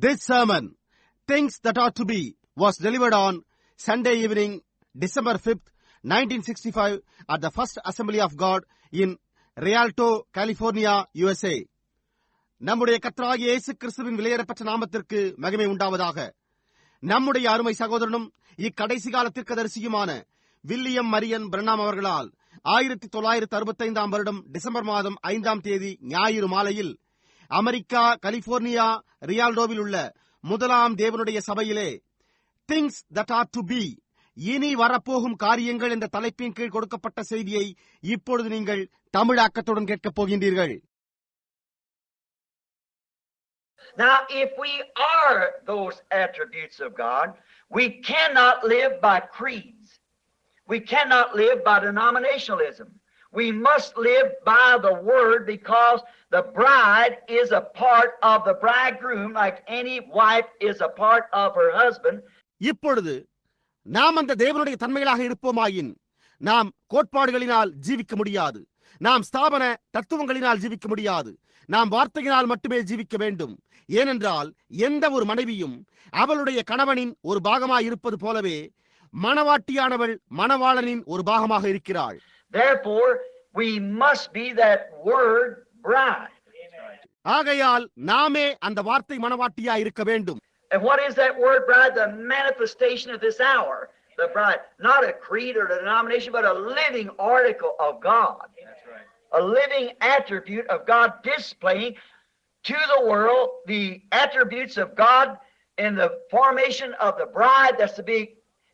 This sermon, Things That Ought to Be, was delivered on Sunday evening, December 5th, 1965 at the First Assembly of God in Rialto, California, USA. நம்முடைய கர்த்தராகிய இயேசு கிறிஸ்துவின் விலையேறப்பட்ட நாமத்திற்கு மகிமை உண்டாவதாக. நம்முடைய அருமை சகோதரனும் இக்கடைசி கால தீர்க்கதரிசியுமான வில்லியம் மரியன் பிரணாம் அவர்களால் 1965 வருடம் டிசம்பர் மாதம் 5ஆம் தேதி ஞாயிறு மாலையில் அமெரிக்கா கலிபோர்னியா ரியால்டோவில் உள்ள முதலாம் தேவனுடைய சபையிலே things that are to be, இனி வரப்போகும் காரியங்கள் என்ற தலைப்பின் கீழ் கொடுக்கப்பட்ட செய்தியை இப்பொழுது நீங்கள் தமிழாக்கத்துடன் கேட்கப் போகின்றீர்கள். Now, if we are those attributes of God, we cannot live by creeds. We cannot live by denominationalism. We must live by the Word, because the bride is a part of the bridegroom, like any wife is a part of her husband. இப்பொழுது நாம் அந்த தேவனுடைய தன்மைகளாக இருப்போமாயின் நாம் கோட்பாடுகளினால் ஜீவிக்க முடியாது, நாம் ஸ்தாபன தத்துவங்களினால் ஜீவிக்க முடியாது, நாம் வார்த்தையினால் மட்டுமே ஜீவிக்க வேண்டும். ஏனென்றால் எந்த ஒரு மனைவியும் அவளுடைய கணவனின் ஒரு பாகமாக இருப்பது போலவே மணவாட்டியானவள் மணவாளனின் ஒரு பாகமாக இருக்கிறாள். Therefore, we must be that word bride. ஆகையால் நாமே அந்த வார்த்தை மணவாட்டியா இருக்க வேண்டும். And what is that word bride? The manifestation of this hour. The bride, not a creed or a denomination, but a living article of God. That's right. A living attribute of God, displaying to the world the attributes of God in the formation of the bride that's to be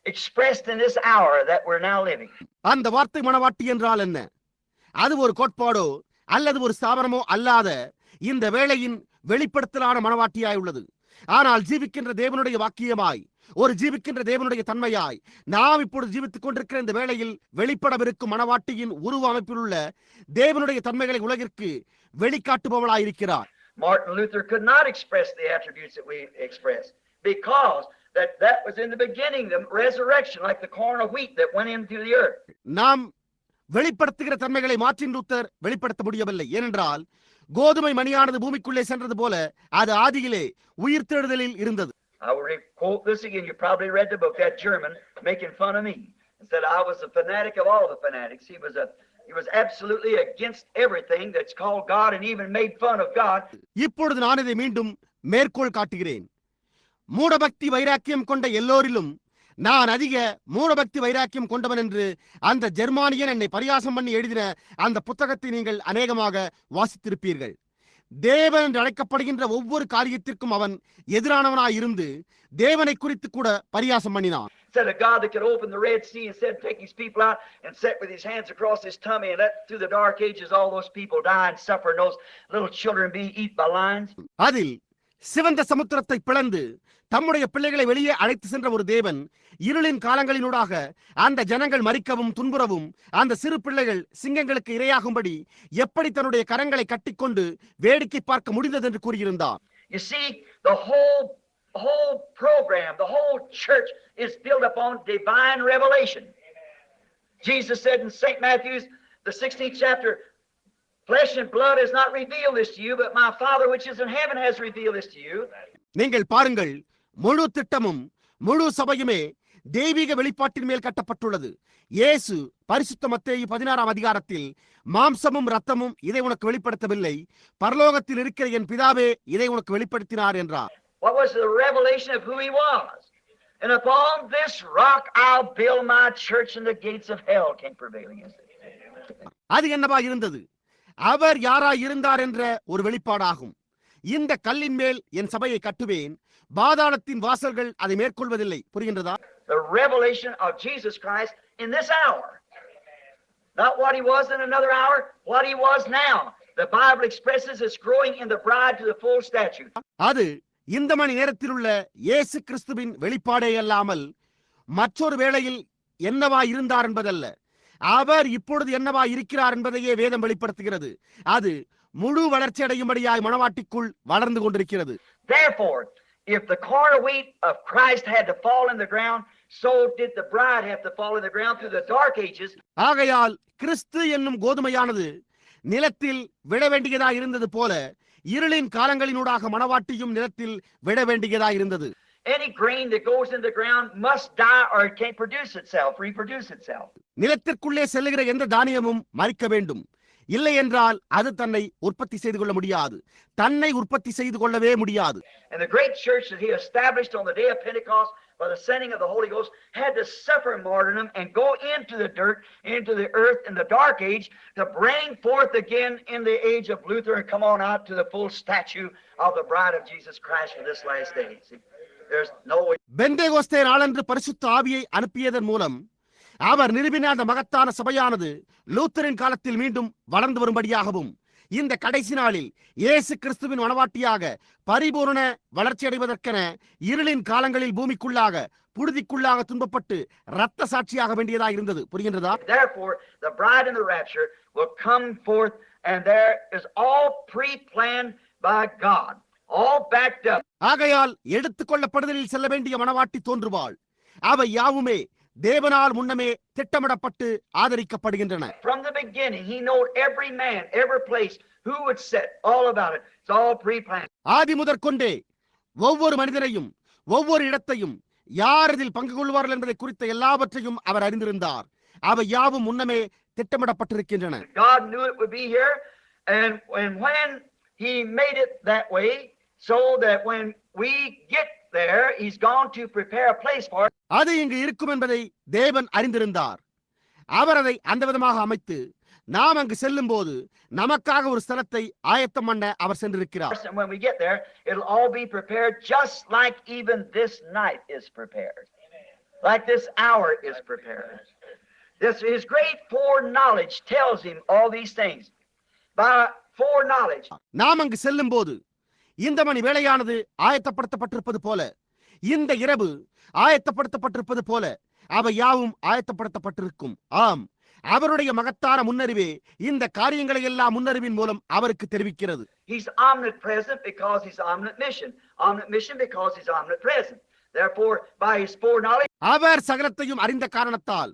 expressed in this hour that we're now living. அந்த வார்த்தை மணவாட்டி என்றால் என்ன? அது ஒரு கோட்பாடோ அல்லது ஒரு ஸ்தாபனமோ அல்லாத இந்த வேளையின் வெளிப்படுத்தலான மணவாட்டியாய் உள்ளது. ஆனால் ஜீவிக்கின்ற தேவனுடைய வாக்கியமாய், ஒரு ஜீவிக்கின்ற தேவனுடைய தன்மையாய் நாம் இப்பொழுது ஜீவித்துக் கொண்டிருக்கிற இந்த வேளையில் வெளிப்படவிருக்கும் மணவாட்டியின் உருவ அமைப்பில் உள்ள தேவனுடைய தன்மைகளை உலகிற்கு வெளிக்காட்டுபவளாயிருக்கிறார். Martin Luther could not express the attributes that we express, because that was in the beginning, the resurrection, like the corn of wheat that went into the earth. நாம் வெளிப்படுத்துகிற தன்மைகளை மார்ட்டின் லூத்தர் வெளிப்படுத்த முடியவில்லை. ஏனென்றால் கோதுமை மணியானது பூமிக்குள்ளே சென்றது போல அது ஆதியிலே உயிர்த்தெழுதலில் இருந்தது. I will quote this again. You probably read the book. That German making fun of me and said I was a fanatic of all the fanatics. He was absolutely against everything that's called God, and even made fun of God. இப்பொழுது நான் இதை மீண்டும் மேற்கோள் காட்டுகிறேன். மூடபக்தி வைராக்கியம் கொண்ட எல்லோரிலும் நான் அதிக மூடபக்தி வைராக்கியம் கொண்டவன் என்று அந்த ஜெர்மானியன் என்னை பரியாசம் பண்ணி எழுதின அந்த புத்தகத்தை நீங்கள் அநேகமாக வாசித்திருப்பீர்கள். தேவன் என்று அழைக்கப்படுகின்ற ஒவ்வொரு காரியத்திற்கும் அவன் எதிரானவனாய் இருந்து தேவனை குறித்து கூட பரியாசம் பண்ணினான். Said a God that could open the Red Sea and said take his people out and set with his hands across his tummy and let through the dark ages all those people die and suffer and those little children be eaten by lions. அதில் சிவந்த சமுத்திரத்தை பிளந்து தம்முடைய பிள்ளைகளை வெளியே அழைத்து சென்ற ஒரு தேவன் இருளின் காலங்களினூடாக அந்த ஜனங்கள் மரிக்கவும் துன்புறவும் அந்த சிறு பிள்ளைகள் சிங்கங்களுக்கு இரையாகும்படி எப்படி தன்னுடைய கரங்களை கட்டிக்கொண்டு வேடிக்கை பார்க்க முடிந்தது என்று கூறியிருந்தார். You see, the whole program, the whole church is built upon divine revelation. Jesus said in St. Matthew's, the 16th chapter, flesh and blood has not revealed this to you, but my Father which is in heaven has revealed this to you. நீங்கள் பாருங்கள், முழு திட்டமும் முழு சபையுமே தெய்வீக வெளிப்பாட்டின் மேல் கட்டப்பட்டுள்ளது. இயேசு பரிசுத்த மத்தேயு 16ஆம் அதிகாரத்தில் மாம்சமும் இரத்தமும் இதை உனக்கு வெளிப்படுத்தவில்லை, பரலோகத்தில் இருக்கிற என் பிதாவே இதை உனக்கு வெளிப்படுத்தினார் என்றார். What was the revelation of who he was? And upon this rock I'll build my church, and the gates of hell can't prevail against it. அது என்னவா இருந்தது? அவர் யாராய் இருந்தார் என்ற ஒரு வெளிப்பாடாகும். இந்த கல்லின் மேல் என் சபையை கட்டுவேன், பாதாளத்தின் வாசல்கள் அதை மேற்கொள்வதில்லை. புரிகின்றதா? The revelation of Jesus Christ in this hour. Not what he was in another hour, what he was now. The Bible expresses it's growing in the bride to the full stature. அது இந்த மணி நேரத்தில் உள்ள இயேசு கிறிஸ்துவின் வெளிப்பாடே அல்லாமல் மற்றொரு வேளையில் என்னவா இருந்தார் என்பதல்ல, அவர் இப்பொழுது என்னவா இருக்கிறார் என்பதையே வேதம் வெளிப்படுத்துகிறது. அது முழு வளர்ச்சி அடையும்படியாய் மணவாட்டிக்குள் வளர்ந்து கொண்டிருக்கிறது. Therefore, if the corn of wheat of Christ had to fall in the ground, so did the bride have to fall in the ground through the dark ages. ஆகையால் கிறிஸ்து என்னும் கோதுமையானது நிலத்தில் விழ வேண்டியதா இருந்தது போல இருளின் காலங்களினூடாக மணவாட்டியும் நிலத்தில் விட வேண்டியதாயிருந்தது. Any grain that goes in the ground must die or it can't produce itself, reproduce itself. நிலத்திற்குள்ளே செல்லுகிற எந்த தானியமும் மரிக்க வேண்டும். இல்லை என்றால் அது தன்னை உற்பத்தி செய்து கொள்ள முடியாது. தன்னை உற்பத்தி செய்து கொள்ளவே முடியாது. And the great church that he established on the day of Pentecost by the sending of the Holy Ghost had to suffer martyrdom and go into the dirt, into the earth in the dark age to bring forth again in the age of Luther and come on out to the full statue of the bride of Jesus Christ for this last day. See, there's no way. Pentecost நாளன்று பரிசுத்த ஆவியை அனுப்பியதன் மூலம் அவர் நிறுவின அந்த மகத்தான சபையானது லூத்தரின் காலத்தில் மீண்டும் வளர்ந்து வரும்படியாகவும் இந்த கடைசி நாளில் இயேசு கிறிஸ்துவின் மணவாட்டியாக பரிபூரண வளர்ச்சி அடைவதற்கென இருளின் காலங்களில் பூமிக்குள்ளாக புழுதிக்குள்ளாக துன்பப்பட்டு இரத்த சாட்சியாக வேண்டியதாக இருந்தது. புரிகின்றதா? Therefore the bride in the rapture will come forth and there is all pre-planned by God, all backed up. ஆகையால் எடுத்துக்கொள்ளப்படுதலில் செல்ல வேண்டிய மணவாட்டி தோன்றுவாள். அவை யாவுமே தேவனால் முன்னமே திட்டமிடப்பட்டு ஆதரிக்கப்படுகின்றன. From the beginning he knowed every man, every place, who would sit, all about it. It's all pre-planned. ஆதி முதற்கொண்டே ஒவ்வொரு மனிதனையும் ஒவ்வொரு இடத்தையும் யார் இதில் பங்கு கொள்வார்கள் என்பதை குறித்த எல்லாவற்றையும் அவர் அறிந்திருந்தார். அவை யாவும் முன்னமே திட்டமிடப்பட்டிருக்கின்றன. God knew it would be here, and when he made it that way so that when we get there he's gone to prepare a place for it. அது இங்கு இருக்கும் என்பதை தேவன் அறிந்திருந்தார். அவர் அதை அந்த விதமாக அமைத்து நாம் அங்கு செல்லும் போது நமக்காக ஒரு ஸ்தலத்தை ஆயத்தம் பண்ண அவர் சென்றிருக்கிறார். And when we get there it'll all be prepared just like even this night is prepared. Like this hour is prepared. This his great foreknowledge tells him all these things. By foreknowledge. நாம் அங்கு செல்லும் போது இந்த மணி வேளையானது ஆயத்தப்படுத்தப்பட்டிருப்பது போல, இந்த இரவு ஆயத்தப்படுத்தப்பட்டிருப்பது போல அவை யாவும் ஆயத்தப்படுத்தப்பட்டிருக்கும். ஆம், அவருடைய மகத்தான முன்னறிவே இந்த காரியங்களை எல்லாம் முன்னறிவின் மூலம் அவருக்கு தெரிவிக்கிறது. He's omnipresent because he's omniscient. Omniscient because he's omnipresent. Therefore by his foreknowledge அவர் சகலத்தையும் அறிந்த காரணத்தால்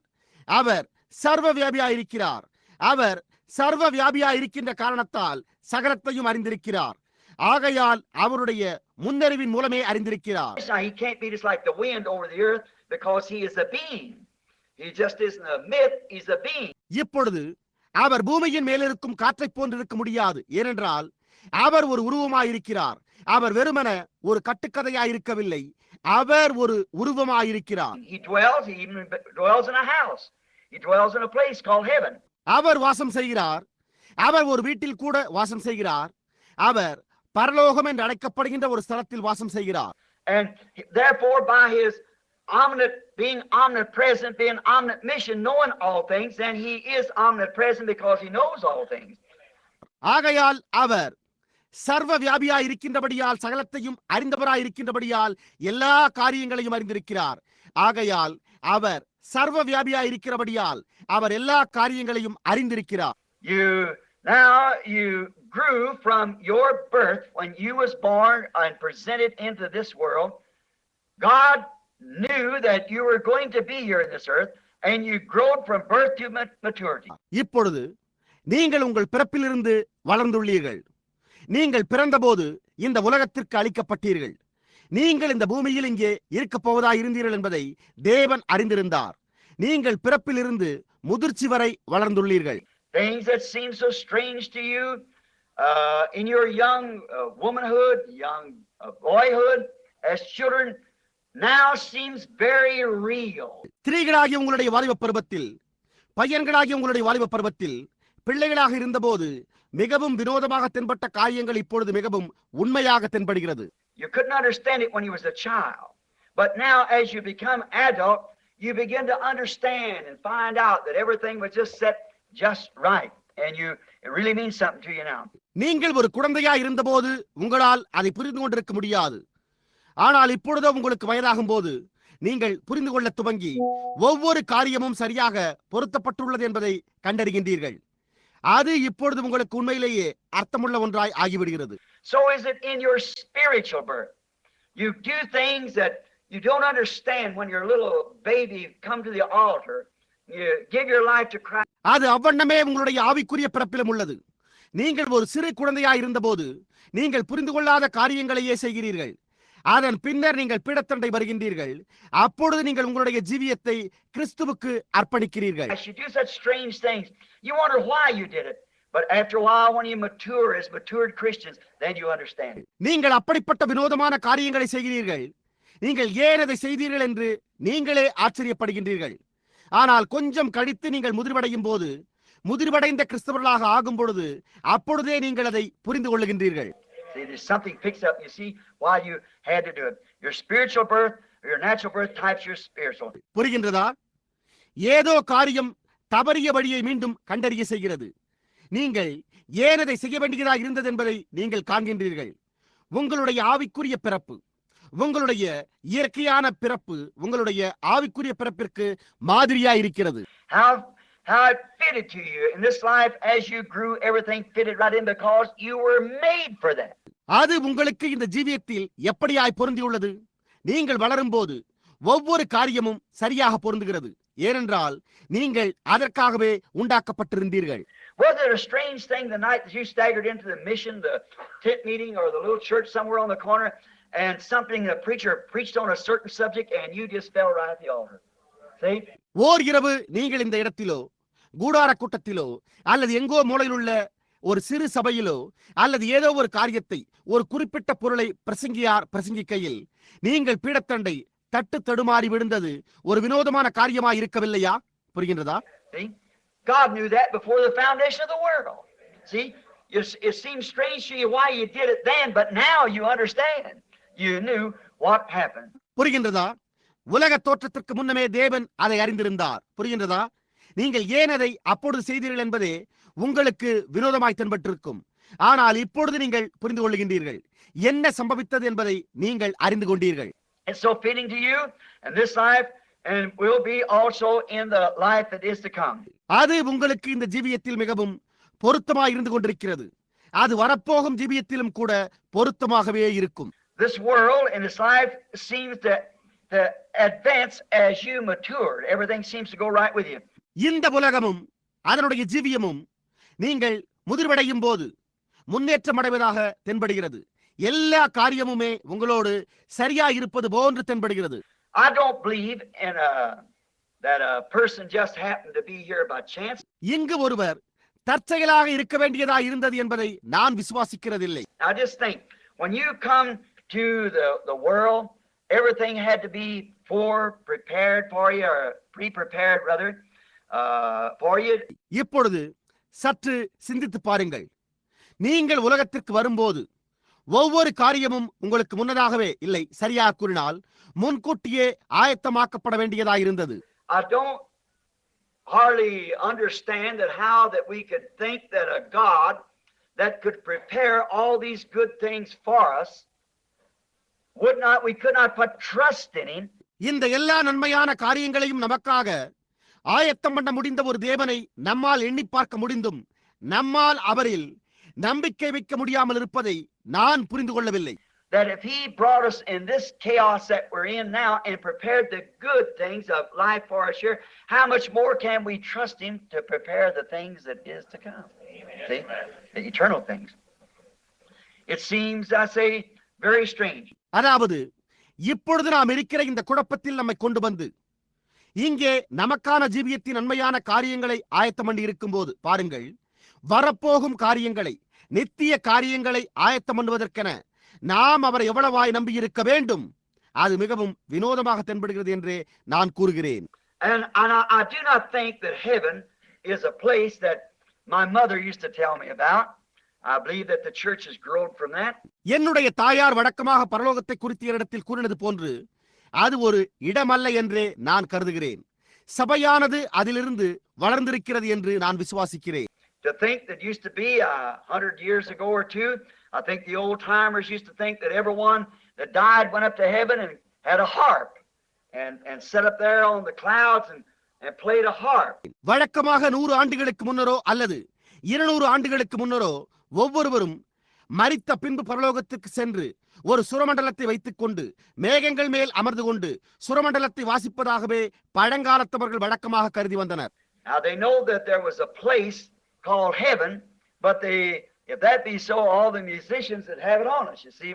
அவர் சர்வ வியாபியாயிருக்கிறார். அவர் சர்வ வியாபியாயிருக்கின்ற காரணத்தால் சகலத்தையும் அறிந்திருக்கிறார். ஆகையால் அவருடைய முன்னறிவின் மூலமே அறிந்திருக்கிறார். He can't be just like the wind over the earth because he is a being. He just isn't a myth, he's a being. இப்பொழுது அவர் பூமியின் மேலிருக்கும் காற்றை போன்று இருக்க முடியாது. ஏனென்றால் அவர் ஒரு உருவமாயிருக்கிறார். அவர் வெறுமன ஒரு கட்டுக்கதையாயிருக்கவில்லை. அவர் ஒரு உருவமாயிருக்கிறார். He even dwells in a house. He dwells in a place called heaven. அவர் வாசம் செய்கிறார். அவர் ஒரு வீட்டில் கூட வாசம் செய்கிறார். அவர் பரலோகம் என்று அழைக்கப்படுகின்ற ஒரு ஸ்தலத்தில் வாசம் செய்கிறார். And therefore by his being omnipresent, being omniscient, knowing all things, then he is omnipresent because he knows all things. ஆகையால் அவர் சர்வ வியாபியாய் இருக்கின்றபடியால் சகலத்தையும் அறிந்தவராய் இருக்கின்றபடியால் எல்லா காரியங்களையும் அறிந்திருக்கிறார். ஆகையால் அவர் சர்வ வியாபியாய் இருக்கிறபடியால் அவர் எல்லா காரியங்களையும் அறிந்திருக்கிறார். You grew from your birth when you was born and presented into this world. God knew that you were going to be here in this earth and you growed from birth to maturity. இப்பொழுது நீங்கள் உங்கள் பிறப்பிலிருந்து வளர்ந்துள்ளீர்கள். நீங்கள் பிறந்தபோது இந்த உலகத்திற்கு அளிக்கப்பட்டீர்கள். நீங்கள் இந்த பூமியில் இங்கே இருக்கப் போவதாய் இருந்தீர்கள் என்பதை தேவன் அறிந்திருந்தார். நீங்கள் பிறப்பிலிருந்து முதிர்ச்சி வரை வளர்ந்துள்ளீர்கள். Things that seem so strange to you in your young womanhood, young boyhood, as children, now seems very real. ஸ்திரீகளாகிய உங்களுடைய வாலிப பருவத்தில், பையன்களாகிய உங்களுடைய வாலிப பருவத்தில், பிள்ளைகளாக இருந்தபோது மிகவும் வினோதமாக தென்பட்ட காரியங்கள் இப்பொழுது மிகவும் உண்மையாக தென்படுகிறது. You couldn't understand it when you was a child, but now as you become adult, you begin to understand and find out that everything was just set just right, and it really means something to you now. நீங்கள் ஒரு குழந்தையா இருந்தபோது உங்களால் அதை புரிந்து கொண்டிருக்க முடியாது. ஆனால் இப்பொழுதோ உங்களுக்கு வயதாகும் போது நீங்கள் புரிந்து கொள்ள துவங்கி ஒவ்வொரு காரியமும் சரியாக பொருத்தப்பட்டுள்ளது என்பதை கண்டறிகின்றீர்கள். அது இப்பொழுது உங்களுக்கு உண்மையிலேயே அர்த்தமுள்ள ஒன்றாய் ஆகிவிடுகிறது. So is it in your spiritual birth? You do things that you don't understand when your little baby come to the altar. You give your life to Christ. அது அவ்வண்ணமே உங்களுடைய ஆவிக்குரிய பிறப்பிலும் உள்ளது. நீங்கள் ஒரு சிறு குழந்தையாய் இருந்தபோது நீங்கள் புரிந்து கொள்ளாத காரியங்களையே செய்கிறீர்கள். அதன் பின்னர் நீங்கள் பீடத்தண்டை வருகின்றீர்கள். அப்பொழுது நீங்கள் உங்களுடைய ஜீவியத்தை கிறிஸ்துவுக்கு அர்ப்பணிக்கிறீர்கள். You do such strange things. You wonder why you did it. But after a while, when you mature as matured Christians, then you understand. நீங்கள் அப்படிப்பட்ட வினோதமான காரியங்களை செய்கிறீர்கள். நீங்கள் ஏன் அதை செய்தீர்கள் என்று நீங்களே ஆச்சரியப்படுகின்றீர்கள். ஆனால் கொஞ்சம் கழித்து நீங்கள் முதிர்வடையும் போது, முதிர்வடைந்த கிறிஸ்தவர்களாக ஆகும் பொழுது, அப்பொழுதே நீங்கள் அதை புரிந்து கொள்ளுகின்றீர்கள். See, there's something picks up. You see why you had to do it. Your spiritual birth, or your natural birth types your spiritual. புரிகின்றதா? ஏதோ காரியம் தவறிய வழியை மீண்டும் கண்டறிய செய்கிறது. நீங்கள் ஏன் அதை செய்ய வேண்டியதாக இருந்தது என்பதை நீங்கள் காண்கின்றீர்கள். உங்களுடைய ஆவிக்குரிய பிறப்பு, உங்களுடைய இயற்கையான பிறப்பு உங்களுடைய ஆவிக்குரிய பிறப்பிற்கு மாதிரியா இருக்கிறது. How it fitted to you in this life as you grew, everything fitted right in because you were made for that. அது உங்களுக்கு இந்த ஜீவியத்தில் எப்படியாய் பொருந்தியுள்ளது? நீங்கள் வளரும் போது ஒவ்வொரு காரியமும் சரியாக பொருந்துகிறது. ஏனென்றால் நீங்கள் அதற்காகவே உண்டாக்கப்பட்டிருந்தீர்கள். Was it a strange thing the night that you staggered into the mission, the tent meeting, or the little church somewhere on the corner, and something the preacher preached on a certain subject, and you just fell right at the altar? See? ஓர் இரவு நீங்கள் இந்த இடத்திலோ, கூடார கூட்டத்திலோ, அல்லது எங்கோ மூலையில் உள்ள ஒரு சிறு சபையிலோ, அல்லது ஏதோ ஒரு காரியத்தை, ஒரு குறிப்பிட்ட பொருளை பிரசங்கிக்கையில் நீங்கள் பீடத்தண்டை தட்டு தடுமாறி விழுந்தது ஒரு வினோதமான காரியமாய் இருக்கவில்லையா? புரிகின்றதா? See? God knew that before the foundation of the world. See? It seems strange to you why you did it then, but now you understand. You knew what happened. புரிகின்றதா? உலக தோற்றத்திற்கு முன்னமே தேவன் அதை அறிந்திருந்தார். புரிகின்றதா? நீங்கள் ஏன் அதை அப்பொழுது செய்தீர்கள் என்பதே உங்களுக்கு வினோதமாய் தென்பட்டிருக்கும். ஆனால் இப்பொழுது நீங்கள் புரிந்து கொள்ளுகின்றீர்கள். என்ன சம்பவித்தது என்பதை நீங்கள் அறிந்து கொண்டீர்கள். It's so fitting to you in this life and will be also in the life that is to come. அது உங்களுக்கு இந்த ஜீவியத்தில் மிகவும் பொருத்தமாய் இருந்து கொண்டிருக்கிறது. அது வரப்போகும் ஜீவியத்திலும் கூட பொருத்தமாகவே இருக்கும். This world in this life seems to advance as you mature. Everything seems to go right with you. இந்த உலகமும் அதனுடைய ஜீவியமும் நீங்கள் முதிர்வடையும் போது முன்னேற்றம் அடைவதாக தென்படுகிறது. எல்லா காரியமுமே உங்களோடு சரியா இருப்பது போன்று தென்படுகிறது. I don't believe in that a person just happened to be here by chance. இங்கு ஒருவர் தற்செயலாக இருக்க வேண்டியதா இருந்தது என்பதை நான் விசுவாசிக்கிறதில்லை. I just think when you come to the world, everything had to be prepared for you, or pre-prepared rather for you. இப்பொழுது சற்று சிந்தித்து பாருங்கள். நீங்கள் உலகத்திற்கு வரும்போது ஒவ்வொரு காரியமும் உங்களுக்கு முன்னதாகவே இல்லை, சரியாக கூறினால் முன்கூட்டியே ஆயத்தமாக்கப்பட வேண்டியதாயிருந்தது. I don't hardly understand that how that we could think that a God that could prepare all these good things for us we could not put trust in him. இந்த எல்லா நன்மையான காரியங்களையும் நமக்காக ஆயத்தம் பண்ண முடிந்த ஒரு தேவனை நம்மால் எண்ணி பார்க்க முடிந்தும் நம்மால் அவரில் நம்பிக்கை வைக்க முடியாமல் இருப்பதை நான் புரிந்து கொள்ளவில்லை. That if he brought us in this chaos that we're in now and prepared the good things of life for us here, how much more can we trust him to prepare the things that is to come? See? The eternal things. It seems, I say, very strange. அதாவது இப்பொழுது நாம் இருக்கிற இந்த குழப்பத்தில் நம்மை கொண்டு வந்து இங்கே நமக்கான ஜீவியத்தின் நன்மையான காரியங்களை ஆயத்தம் பண்ணி இருக்கும் போது பாருங்கள், வரப்போகும் காரியங்களை, நித்திய காரியங்களை ஆயத்தம் பண்ணுவதற்கென நாம் அவரை எவ்வளவாய் நம்பி இருக்க வேண்டும். அது மிகவும் வினோதமாக தென்படுகிறது என்றே நான் கூறுகிறேன். And I do not think that heaven is a place that my mother used to tell me about. I believe that the church has grown from that. என்னுடைய தாயார் வழக்கமாக பரலோகத்தை குறித்த இடத்தில் கூறினது போன்று அது ஒரு இடமல்ல என்றே நான் கருதுகிறேன். சபையானது அதிலிருந்து வளர்ந்திருக்கிறது என்று நான் விசுவாசிக்கிறேன். To think that used to be 100 years ago or two, I think the old timers used to think that everyone that died went up to heaven and had a harp and sat up there on the clouds and played a harp. வழக்கமாக 100 ஆண்டுகளுக்கு முன்னரோ அல்லது 200 ஆண்டுகளுக்கு முன்னரோ ஒவ்வொருவரும் மரித்த பின்பு பரலோகத்துக்கு சென்று ஒரு சுரமண்டலத்தை வைத்துக் கொண்டு மேகங்கள் மேல் அமர்ந்து கொண்டு சுரமண்டலத்தை வாசிப்பதாகவே பழங்காலத்தவர்கள் வழக்கமாக கருதி வந்தனர். Now they know that there was a place called heaven, But if that be so, all the musicians that have it on us, you see.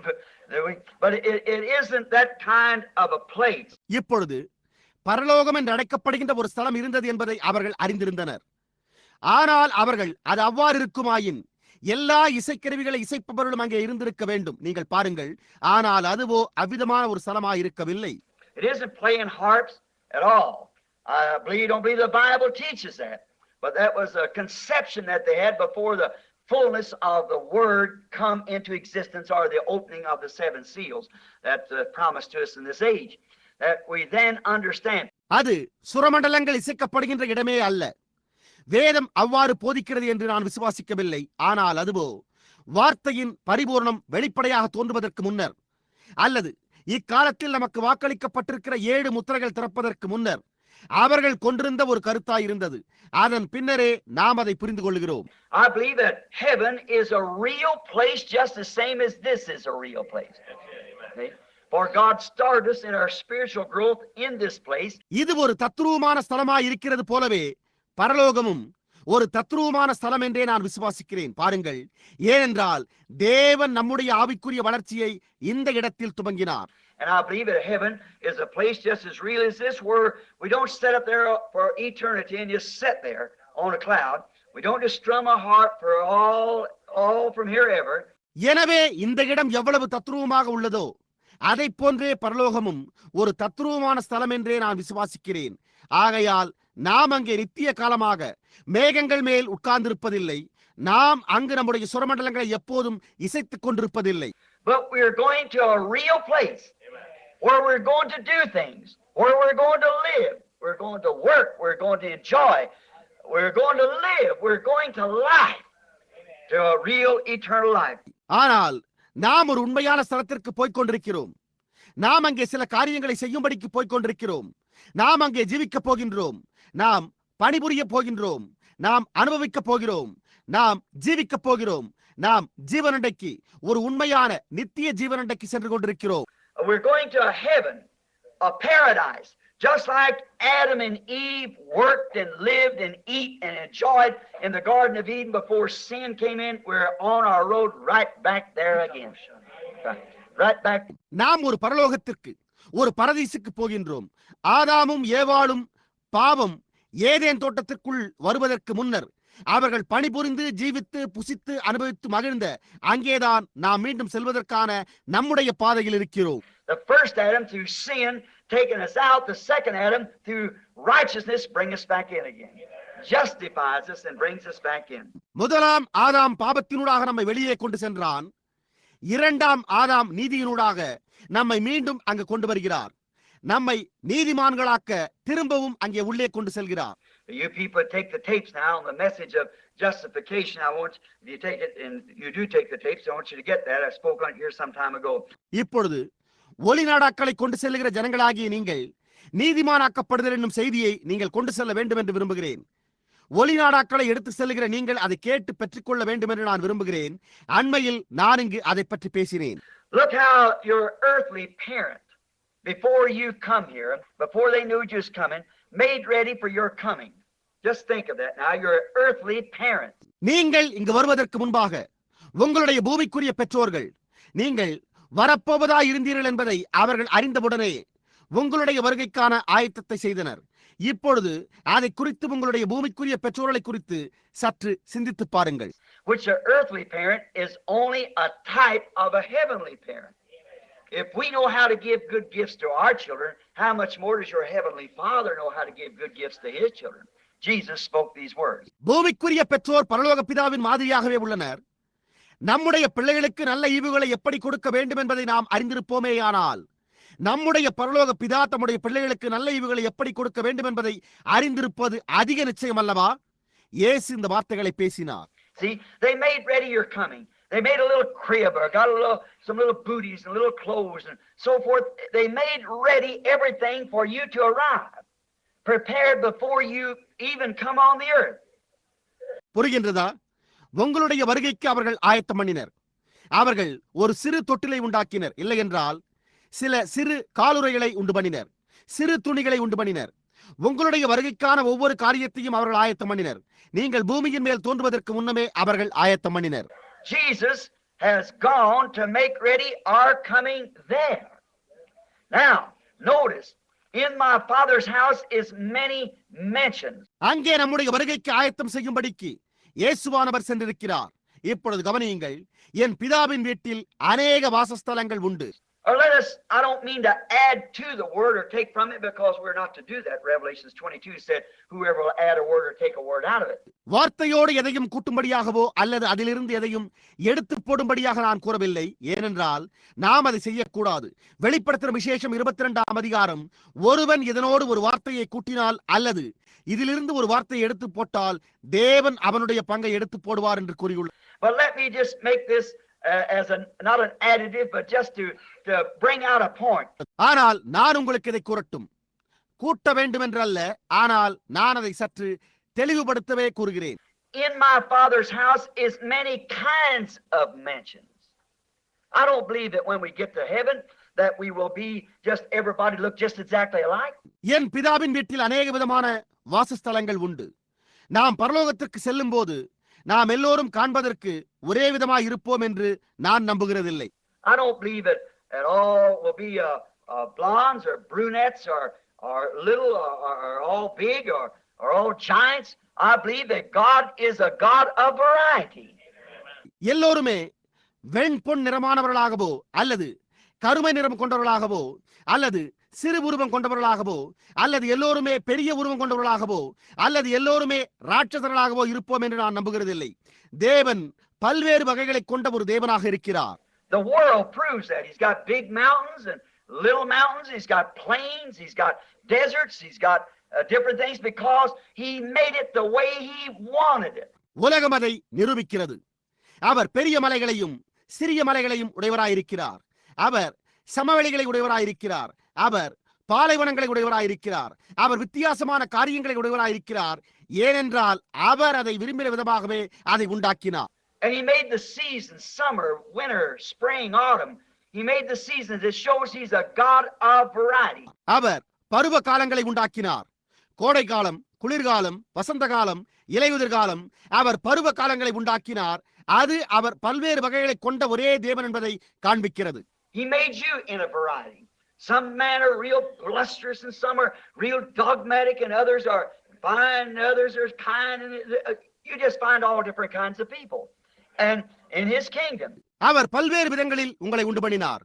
But it isn't that kind of a place. இப்பொழுது பரலோகம் என்று அழைக்கப்படுகின்ற ஒரு ஸ்தலம் இருந்தது என்பதை அவர்கள் அறிந்திருந்தனர். ஆனால் அவர்கள் அது அவ்வாறு இருக்குமாயின் எல்லா இசைக்கருவிகளை இசைப்பவர்களும் அங்கே இருந்திருக்க வேண்டும். நீங்கள் பாருங்கள், ஆனால் அதுவோ அவ்விதமான ஒரு ஸ்தலமாய் இருக்கவில்லை. It isn't playing harps at all. I don't believe the Bible teaches that. But that was a conception that they had before the fullness of the Word come into existence, or the opening of the seven seals that promised to us in this age. That we then understand. அது சுரமண்டலங்கள் இசைக்கப்படுகின்ற இடமே அல்ல. வேதம் அவ்வாறு போதிக்கிறது என்று நான் விசுவாசிக்கவில்லை. ஆனால் அதுவோ வார்த்தையின் பரிபூர்ணம் வெளிப்படையாக தோன்றுவதற்கு முன்னர், அல்லது இக்காலத்தில் நமக்கு வாக்களிக்கப்பட்டிருக்கிற 7 முத்திரைகள் திறப்பதற்கு முன்னர் அவர்கள் கொண்டிருந்த ஒரு கருத்தாய் இருந்தது. அதன் பின்னரே நாம் அதை புரிந்து கொள்கிறோம். I believe that heaven is a real place, just the same as this is a real place. Okay? For God started us in our spiritual growth in this place. இது ஒரு தத்ரூபமான ஸ்தலமாய் இருக்கிறது போலவே பரலோகமும் ஒரு தத்ரூபமான ஸ்தலம் என்றே நான் விசுவாசிக்கிறேன். பாருங்கள், ஏனென்றால் தேவன் நம்முடைய ஆவிக்குரிய வளர்ச்சியை இந்த இடத்தில் துவங்கினார். And I believe that heaven is a place just as real as this, where we don't sit up there for eternity and just sit there on a cloud. We don't just strum a harp for all from here ever. எனவே இந்த இடம் எவ்வளவு தத்ரூபமாக உள்ளதோ அதை போன்றே பரலோகமும் ஒரு தத்ரூபமான ஸ்தலம் என்றே நான் விசுவாசிக்கிறேன். ஆகையால் நாம் அங்கே நித்திய காலமாக மேகங்கள் மேல் உட்கார்ந்திருப்பதில்லை. நாம் அங்கு நம்முடைய சுரமண்டலங்களை எப்போதும் இசைத்துக் கொண்டிருப்பதில்லை. But we're going to a real place where we're going to do things, where we're going to live, we're going to work, we're going to enjoy, we're going to live, we're going to life, to a real eternal life. ஆனால் நாம் ஒரு உண்மையான ஸ்தலத்திற்கு போய்கொண்டிருக்கிறோம். நாம் அங்கே சில காரியங்களை செய்யும்படிக்கு போய்கொண்டிருக்கிறோம். நாம் அங்கே ஜீவிக்கப் போகின்றோம். நாம் பணிபுரிய போகின்றோம். நாம் அனுபவிக்க போகிறோம். நாம் ஜீவிக்கப் போகிறோம். நாம் ஜீவனண்டைக்கு, ஒரு உண்மையான நித்திய ஜீவனண்டைக்கு சென்று கொண்டிருக்கிறோம். We're going to a heaven, a paradise, just like Adam and Eve worked and lived and eat and enjoyed in the Garden of Eden before sin came in. We're on our road right back there again. Right back. நாம் ஒரு பரலோகத்திற்கு, ஒரு பரதீசுக்கு போகின்றோம். ஆதாமும் ஏவாளும் பாவம் Eden தோட்டத்திற்குள் வருவதற்கு முன்னர் அவர்கள் பணிபுரிந்து ஜீவித்து புசித்து அனுபவித்து மகிழ்ந்த அங்கேதான் நாம் மீண்டும் செல்வதற்கான நம்முடைய பாதையில் இருக்கிறோம். The first Adam through sin taking us out, the second Adam through righteousness bring us back in again. Justifies us and brings us back in. முதலாம் ஆதாம் பாவத்தினூடாக நம்மை வெளியே கொண்டு சென்றான். இரண்டாம் ஆதாம் நீதியினூடாக நம்மை மீண்டும் அங்கு கொண்டு வருகிறார். நம்மை நீதிமான்களாக்க திரும்பவும் அங்கே உள்ளே கொண்டு செல்கிறார். You people take the tapes now on the message of justification. I want you to take it, and you do take the tapes. I want you to get that. I spoke on here some time ago. இப்பொழுது ஒளிநாடாக்களை கொண்டு செல்லுகிற ஜனங்களாகிய நீங்கள் நீதிமானாக்கப்படுதல் என்னும் செய்தியை நீங்கள் கொண்டு செல்ல வேண்டும் என்று விரும்புகிறேன். ஒளிநாடாக்களை எடுத்து செல்லுகிற நீங்கள் அதை கேட்டு பெற்றுக்கொள்ள வேண்டும் என்று நான் விரும்புகிறேன். அண்மையில் நான் இங்கு அதை பற்றி பேசினேன். Look how your earthly parent, before you come here, before they knew you was coming, made ready for your coming. Just think of that now, your earthly parent. நீங்கள் இங்கு வருவதற்கு முன்பாக உங்களுடைய பூமிக்குரிய பெற்றோர்கள் நீங்கள் வரப்போவதாய் இருந்தீர்கள் என்பதை அவர்கள் அறிந்தவுடனே உங்களுடைய வருகைக்கான ஆயத்தத்தை செய்தனர். இப்பொழுது அதை குறித்து உங்களுடைய பூமிக்குரிய பெற்றோர்களை குறித்து சற்று சிந்தித்து பாருங்கள். Which an earthly parent is only a type of a heavenly parent. If we know how to give good gifts to our children, how much more does your heavenly Father know how to give good gifts to his children? Jesus spoke these words. பூமிக்குரிய பெற்றோர் பரலோக பிதாவின் மாதிரியாகவே உள்ளனர். நம்முடைய பிள்ளைகளுக்கு நல்ல ஈவுகளை எப்படி கொடுக்க வேண்டும் என்பதை நாம் அறிந்திருப்போமேயானால் நம்முடைய பரலோக பிதா தம்முடைய பிள்ளைகளுக்கு நல்ல ஈவுகளை எப்படி கொடுக்க வேண்டும் என்பதை அறிந்திருப்பது அதிக நிச்சயம் அல்லவா? இயேசு இந்த வார்த்தைகளை பேசினார். See, they made ready your coming. They made a little crib or got some little booties and little clothes and so forth. They made ready everything for you to arrive. Prepared before you even come on the earth. புரிகின்றதா? உங்களுடைய வருகைக்கு அவர்கள் ஆயத்தம் பண்ணினர். அவர்கள் ஒரு சிறு தொட்டிலை உண்டாக்கினர். இல்லை என்றால் சில சிறு காலுறைகளை உண்டு பண்ணினர். சிறு துணிகளை உண்டு பண்ணினர். உங்களுடைய வருகைக்கான ஒவ்வொரு காரியத்தையும் அவர்கள் ஆயத்தம் பண்ணினர். நீங்கள் பூமியின் மேல் தோன்றுவதற்கு முன்னமே அவர்கள் ஆயத்தம் பண்ணினர். Jesus has gone to make ready our coming there. Now, notice, in my Father's house is many mentions. அங்கே நம்முடைய வருகைக்கு ஆயத்தம் செய்யும்படிக்கு இயேசுவானவர் சென்றிருக்கிறார். இப்பொழுது கவனியுங்கள், என் பிதாவின் வீட்டில் அநேக வாசஸ்தலங்கள் உண்டு. Or let us, I don't mean to add to the word or take from it, because we're not to do that. Revelations 22 said, whoever will add a word or take a word out of it. வார்த்தையோடு எதையும் கூட்டும்படியாகவோ அல்லது அதிலிருந்து எதையும் எடுத்து போடும்படியாக நான் கூறவில்லை. ஏனென்றால் நாம் அதை செய்யக்கூடாது. வெளிப்படுத்தும் விசேஷம் 22ஆம் அதிகாரம், ஒருவன் இதனோடு ஒரு வார்த்தையை கூட்டினால் அல்லது இதிலிருந்து ஒரு வார்த்தையை எடுத்து போட்டால் தேவன் அவனுடைய பங்கை எடுத்து போடுவார் என்று கூறியுள்ளார். But let me just make this as not an additive, but just to bring out a point. ஆனால் நான் உங்களுக்கு இதை கூறட்டும், கூட்ட வேண்டும் என்றல்ல, ஆனால் நான் அதை சற்று தெளிவுபடுத்தவே கூறுகிறேன். In my Father's house is many kinds of mentions. I don't believe that when we get to heaven that we will be just everybody look just exactly alike. என் பிதாவின் வீட்டில் அநேக விதமான வாசஸ்தலங்கள் உண்டு. நாம் பரலோகத்திற்கு செல்லும் போது நாம் எல்லோரும் காண்பதற்கு ஒரே விதமாய் இருப்போம் என்று நான் நம்புகிறதில்லை. I don't believe that at all will be blondes or brunettes or little or all big or all giants. I believe that God is a God of variety. எல்லோருமே வெண் பொன் நிறமானவர்களாகவோ அல்லது கருமை நிறம் கொண்டவர்களாகவோ அல்லது சிறு உருவம் கொண்டவர்களாகவோ அல்லது எல்லோருமே பெரிய உருவம் கொண்டவர்களாகவோ அல்லது எல்லோருமே ராட்சசர்களாகவோ இருப்போம் என்று நான் நம்புகிறதில்லை. தேவன் பல்வேறு வகைகளை கொண்ட ஒரு தேவனாக இருக்கிறார். The world proves that. He's got big mountains and little mountains. He's got plains. He's got deserts. He's got different things because he made it the way he wanted it. உலகம் அதை நிரூபிக்கிறது. அவர் பெரிய மலைகளையும் சிறிய மலைகளையும் உடையவராயிருக்கிறார். அவர் சமவெளிகளை உடையவராயிருக்கிறார். அவர் பாலைவனங்களை உடையவராயிருக்கிறார். அவர் வித்தியாசமான காரியங்களை உடையவராயிருக்கிறார். ஏனென்றால் அவர் அதை விரும்பின விதமாகவே அதை உண்டாக்கினார். And he made the seasons, summer, winter, spring, autumn. He made the seasons. It shows he's a God of variety. அவர் பருவ காலங்களை உண்டாக்கினார். கோடை காலம், குளிர்காலம், வசந்த காலம், இலையுதிர் காலம். அவர் பருவ காலங்களை உண்டாக்கினார். அது அவர் பல்வேறு வகைகளை கொண்ட ஒரே தேவன் என்பதை காண்பிக்கிறது. He made you in a variety. Some men are real blusterous and some are real dogmatic and others are fine and others are kind. And you just find all different kinds of people. And in his kingdom. அவர் பல்வேறு விதங்களில் உங்களை உண்டு பண்ணினார்.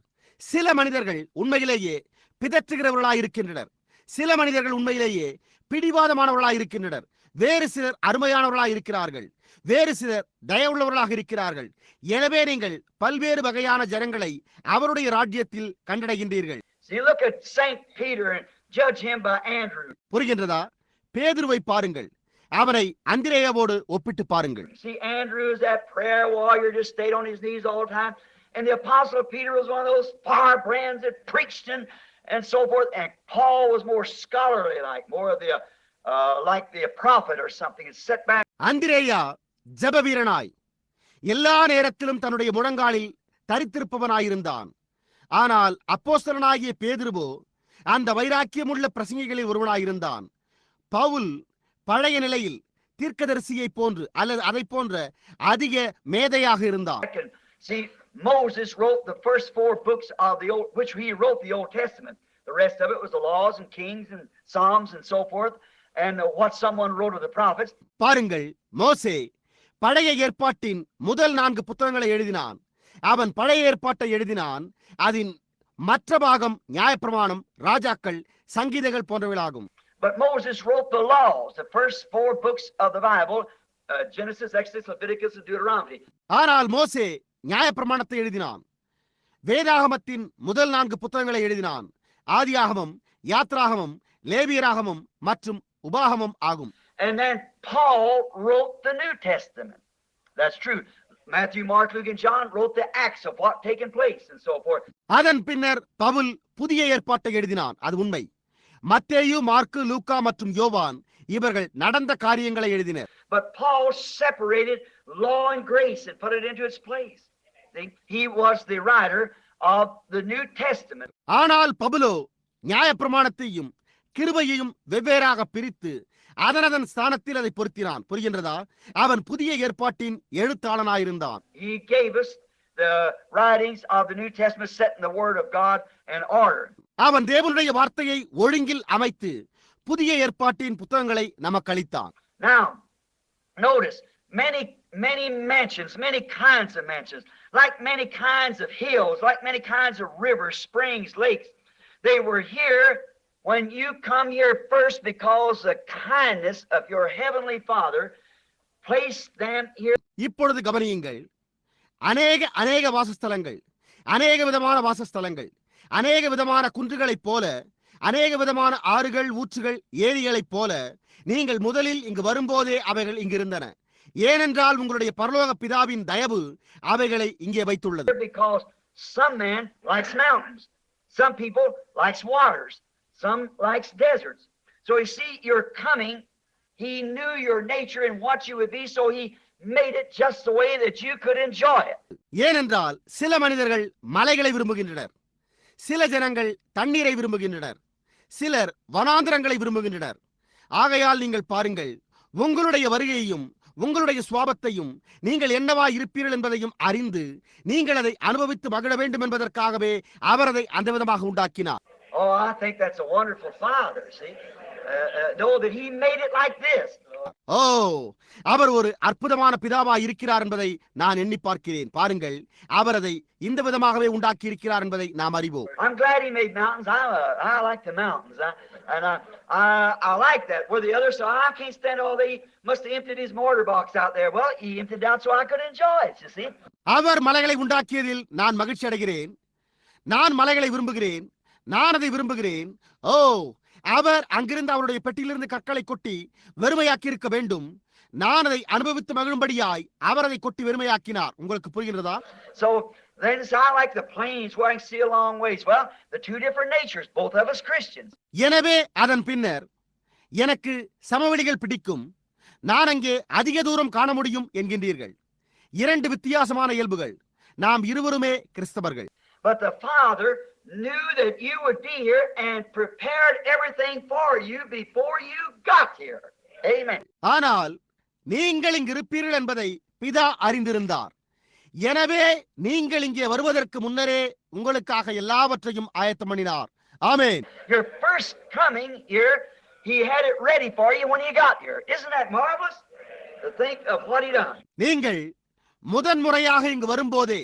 சில மனிதர்கள் உண்மையிலேயே பிதற்றுகிறவர்களாயிருக்கின்றனர். சில மனிதர்கள் உண்மையிலேயே பிடிவாதமானவர்களாயிருக்கின்றனர். வேறு சிலர் அருமையானவர்களாயிருக்கிறார்கள். வேறு சிலர் தயவுள்ளவர்களாக இருக்கிறார்கள். எனவே நீங்கள் பல்வேறு வகையான ஜனங்களை அவருடைய ராஜ்யத்தில் கண்டடைகின்றீர்கள். See, look at Saint Peter and judge him by Andrew. புரிகின்றதா? பேதுருவை பாருங்கள், அவனை அந்திரேயாவோடு ஒப்பிட்டு பாருங்கள். See, Andrew is that prayer warrior, just stayed on his knees all the time. And the apostle Peter was one of those firebrands that preached and so forth. And Paul was more scholarly, more of the like the prophet or something. It's set back. அந்திரேயா ஜெப வீரனாய் எல்லா நேரத்திலும் தன்னுடைய முழங்காலில் தரித்திருப்பவனாயிருந்தான். ஆனால் அப்போஸ்தலனாகிய பேதுருவோ அந்த வைராக்கியமுள்ள பிரசங்கிகளில் ஒருவனாயிருந்தான். பவுல் பழைய நிலையில் தீர்க்கதரிசியை போன்று அல்லது அதை போன்ற அதிக மேதையாக இருந்தான். See, Moses wrote the first 4 books of the Old, which he wrote the Old Testament. The rest of it was the laws and kings and psalms and so forth, and what someone wrote of the prophets. பாருங்கள், மோசே பழைய ஏற்பாட்டின் முதல் 4 புத்தகங்களை எழுதினான். அவன் பழைய ஏற்பாட்டை எழுதினான். அதன் மற்ற பாகம் நியாயப்பிரமாணம், ராஜாக்கள், சங்கீதங்கள் போன்றவைகளாகும். But Moses wrote the laws, the first 4 books of the Bible, Genesis, Exodus, Leviticus, and Deuteronomy. ஆனால் மோசே நியாயப்பிரமாணத்தை எழுதினான். வேதாகமத்தின் முதல் 4 புத்தகங்களை எழுதினான். ஆதியாகமம், யாத்ராகமம், லேவியராகமம் மற்றும் உபாகமம் ஆகும். And then Paul wrote the New Testament. That's true. Matthew, Mark, Luke, and John wrote the acts of what taken place and so forth. அதன் பின்னர் பவுல் புதிய ஏற்பாட்டை எழுதினான். அது உண்மை. மத்தேயு, மார்க்கு, லூக்கா மற்றும் யோவான் இவர்கள் நடந்த காரியங்களை எழுதினர். But Paul separated law and grace and put it into its place. He was the writer of the New Testament. ஆனால் பவுலோ நியாயப்பிரமாணத்தையும் கிருபையையும் வெவ்வேறாக பிரித்து அதனதன் ஸ்தானத்தில் அதை பொருத்தினான். புரிகின்றதா? அவன் புதிய ஏற்பாட்டின் எழுத்தாளனாயிருந்தான். He gave us the writings of the New Testament, setting the Word of God in order. அவன் தேவனுடைய வார்த்தையை ஒழுங்கில் அமைத்து புதிய ஏற்பாட்டின் புத்தகங்களை நமக்கு அளித்தான். Now, notice many mansions, many kinds of mansions, like many kinds of hills, like many kinds of rivers, springs, lakes. They were here when you come here first because the kindness of your heavenly Father placed them here. இப்பொழுது கவனியுங்கள். அநேக வாசஸ்தலங்கள், அநேக விதமான வாசஸ்தலங்கள், அநேக விதமான குன்றுகளைப் போல, அநேக விதமான ஆறுகள், ஊற்றுகள், ஏரிகளைப் போல நீங்கள் முதலில் இங்கு வரும்போதே அவைகள் இங்கிருந்தன. ஏனென்றால் உங்களுடைய பரலோக பிதாவின் தயவு அவைகளை இங்கே வைத்துள்ளது. Because some man likes mountains, some people likes waters, some likes deserts. So you see, you're coming. He knew your nature and what you would be, so he made it just the way that you could enjoy it. ஏனென்றால் சில மனிதர்கள் மலைகளை விரும்புகின்றனர், சில ஜனங்கள் தண்ணீரை விரும்புகின்றனர், சிலர் வனாந்திரங்களை விரும்புகின்றனர். ஆகையால் நீங்கள் பாருங்கள், உங்களுடைய வருகையையும் உங்களுடைய சுவாபத்தையும் நீங்கள் என்னவா இருப்பீர்கள் என்பதையும் அறிந்து நீங்கள் அதை அனுபவித்து மகிழ வேண்டும் என்பதற்காகவே அவர் அதை அந்த விதமாக உண்டாக்கினார். Oh, I think that's a wonderful Father, see? Know that he made it like this. அவர் ஒரு அற்புதமான பிதாவாய் இருக்கிறார் என்பதை நான் எண்ணி பார்க்கிறேன். பாருங்கள், அவர் அதை இந்த விதமாகவே உண்டாக்கி இருக்கிறார் என்பதை நாம் அறிவோம். I'm glad he made mountains. I like the mountains. I like that. Where the others say, I can't stand all they must have emptied his mortar box out there. Well, he emptied out so I could enjoy it, you see. அவர் மலைகளை உண்டாக்கியதில் நான் மகிழ்ச்சி அடைகிறேன். நான் மலைகளை விரும்புகிறேன். நான் அதை விரும்புகிறேன். அவர் அங்கிருந்து அவருடைய பெட்டியிலிருந்து கற்களை கொட்டி வெறுமையாக்கி இருக்க வேண்டும். நான் அதை அனுபவித்து மகிழும்படியாய் அவர் அதை கொட்டி வெறுமையாக்கினார். உங்களுக்கு புரிகிறதா? So then I like the plains where I can see a long ways. Well, the two different natures, both of us Christians. எனவே அதன் பின்னர் எனக்கு சமவெளிகள் பிடிக்கும், நான் அங்கே அதிக தூரம் காண முடியும் என்கின்றீர்கள். இரண்டு வித்தியாசமான இயல்புகள். நாம் இருவருமே கிறிஸ்தவர்கள். But the Father knew that you would be here and prepared everything for you before you got here. Amen. ஆனால் நீங்கள் இங்கு இருப்பீர்கள் என்பதை பிதா அறிந்திருந்தார். எனவே நீங்கள் இங்கே வருவதற்கு முன்னரே உங்களுக்காக எல்லாவற்றையும் ஆயத்தம் பண்ணினார். ஆமென். Your first coming here, he had it ready for you when you got here. Isn't that marvelous? To think of what he done. நீங்கள் முதன்முறையாக இங்கு வரும்போதே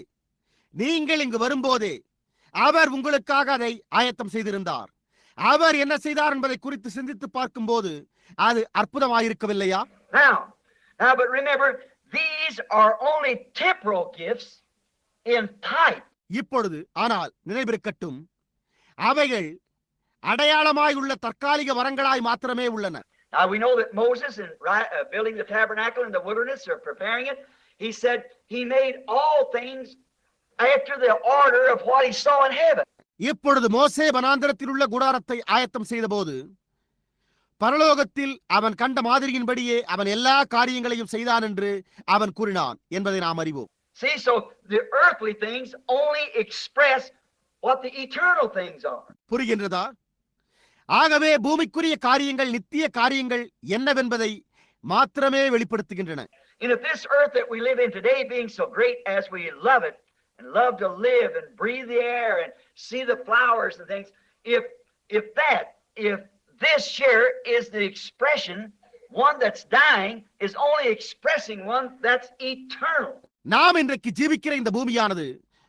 அவர் உங்களுக்காக அதை ஆயத்தம் செய்திருந்தார். அவர் என்ன செய்தார் என்பதை குறித்து சிந்தித்து பார்க்கும்போது அது அற்புதமாயிருக்கவில்லையா? Now, but remember, these are only temporal gifts in type. இப்பொழுது ஆனால் நினைவிருக்கட்டும், அவைகள் அடையாளமாய் உள்ள தற்காலிக வரங்களாய் மாத்திரமே உள்ளன. Now we know that Moses, in building the tabernacle in the wilderness or preparing it, he said he made all things after the order of what he saw in heaven. இப்பொழுது மோசே வனாந்திரத்தில் உள்ள கூடாரத்தை ஆயத்தம் செய்தபோது பரலோகத்தில் அவன் கண்ட மாதிரியின்படியே அவன் எல்லா காரியங்களையும் செய்தான் என்று அவன் கூறினான் என்பதை நாம் அறிவோம். See, so the earthly things only express what the eternal things are. புரிகின்றதா? ஆகவே பூமிக்குரிய காரியங்கள் நித்திய காரியங்கள் என்னவென்பதை மாத்திரமே வெளிப்படுத்துகின்றன. And if this earth that we live in today being so great as we love it and love to live and breathe the air and see the flowers and things, if this here is the expression, one that's dying is only expressing one that's eternal. நாம் இன்றைக்கு ஜீவிக்கிற இந்த பூமியானது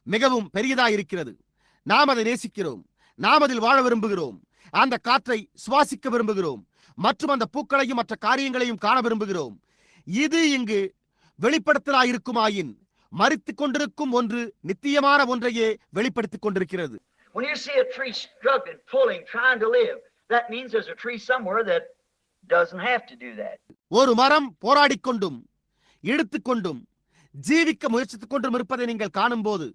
மிகவும் பெரியதாய் இருக்கிறது. நாம் அதை நேசிக்கிறோம், நாம் அதில் வாழ விரும்புகிறோம், அந்த காற்றை சுவாசிக்க விரும்புகிறோம், மற்றும் அந்த பூக்களையும் மற்ற காரியங்களையும் காண விரும்புகிறோம். இது இங்கு வெளிப்படுத்தலாயிருக்குமாயின் மரித்துக் கொண்டிருக்கும் ஒன்று நித்தியமான ஒன்றையே வெளிப்படுத்திக் கொண்டிருக்கிறது. When you see a tree struggling, pulling, trying to live, that means there's a tree somewhere that doesn't have to do that. ஒரு மரம் போராடிக்கொண்டும் இழுத்துக்கொண்டும் ஜீவிக்க முயற்சித்துக் கொண்டும் இருப்பதை நீங்கள் காணும்போது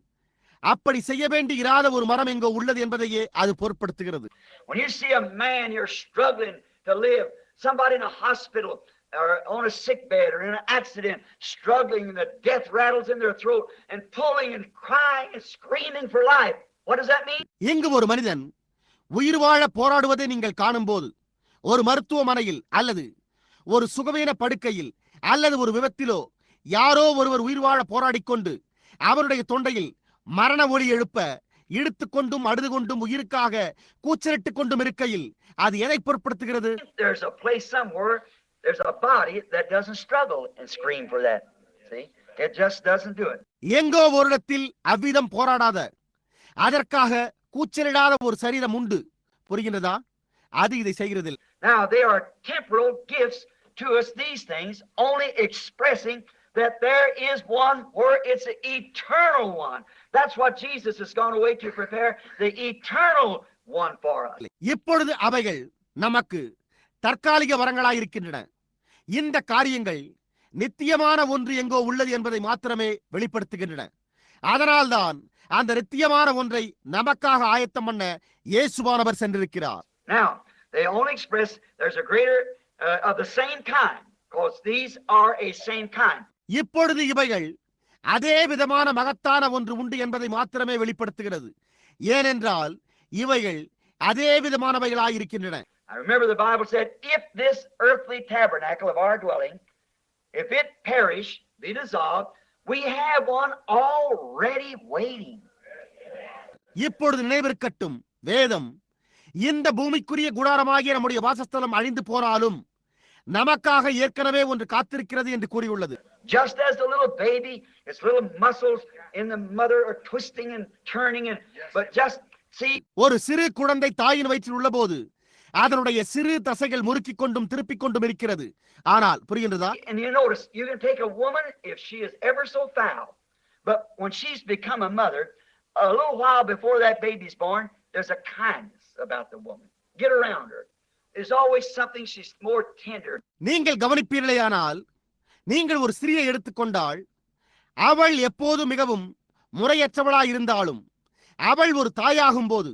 அப்படி செய்ய வேண்டி இராத ஒரு மரம் எங்கோ உள்ளது என்பதையே அது பொருட்படுத்துகிறது. When you see a man here struggling to live, somebody in a hospital or on a sick bed or in an accident, struggling and the death rattles in their throat and pulling and crying and screaming for life. What does that mean? இங்கு ஒரு மனிதன் உயிர் வாழ போராடுவதை நீங்கள் காணும்போது, ஒரு மருத்துவமனையில் அல்லது ஒரு சுகவீன படுக்கையில் அல்லது ஒரு விபத்திலோ யாரோ ஒருவர் உயிர் வாழ போராடிக்கொண்டு அவருடைய தொண்டையில் மரண ஒலி எழுப்ப இழுத்துக் கொண்டும் அழுது கொண்டும் உயிருக்காக கூச்சலிட்டுக் கொண்டும் இருக்கையில் அது எதை பொருட்படுத்துகிறது? There's a place somewhere, there's a body that doesn't struggle and scream for that. See? It just doesn't do it. எங்கோ ஒரு இடத்தில் அவ்விதம் போராடாத, அதற்காக கூச்சலிடாத ஒரு சரீரம் உண்டு. புரிகின்றதா? அது இதை செய்கிறதில்லை. Now they are temporal gifts to us, these things, only expressing that there is one where it's an eternal one. That's what Jesus has gone away to prepare, the eternal one for us. இப்பொழுது அவைகள் நமக்கு தற்காலிக வரங்களாயிருக்கின்றன. இந்த காரியங்கள் நித்தியமான ஒன்று எங்கோ உள்ளது என்பதை மாத்திரமே வெளிப்படுத்துகின்றன. அதனால்தான் அந்த நித்தியமான ஒன்றை நமக்காக ஆயத்தம் பண்ண இயேசுவானவர் சென்றிருக்கிறார். Now they only express there's a greater of the same kind, because these are a same kind. இப்பொழுது இவைகள் அதே விதமான மகத்தான ஒன்று உண்டு என்பதை மாத்திரமே வெளிப்படுத்துகிறது. ஏனென்றால் இவைகள் அதே விதமானவைகளாயிருக்கின்றன. I remember the Bible said, if this earthly tabernacle of our dwelling, if it perish, be dissolved, we have one already waiting. இப்பொழுது நினைவிருக்கட்டும், வேதம் இந்த பூமிக்குரிய குடாரமாகிய நம்முடைய வாசஸ்தலம் அழிந்து போனாலும் நமக்காக ஏற்கனவே ஒன்று காத்திருக்கிறது என்று கூறியுள்ளது. Just as the little baby, its little muscles in the mother are twisting and turning, and but just see, ஒரு சிறு குழந்தை தாயின் வயிற்றில் உள்ளபோது அதனுடைய சிறு தசைகள் முறுக்கிக் கொண்டும் திருப்பிக் கொண்டும் இருக்கிறது. ஆனால் புரிகின்றதா? and you notice, you can take a woman if she is ever so foul, but when she's become a mother, a little while before that baby's born, there's a kindness about the woman. Get around her. There's always something, she's more tender. நீங்கள் கவனிப்பீர்களேயானால், நீங்கள் ஒரு ஸ்திரியை எடுத்துக்கொண்டால் அவள் எப்போது மிகவும் முறையற்றவளாயிருந்தாலும் அவள் ஒரு தாயாகும் போது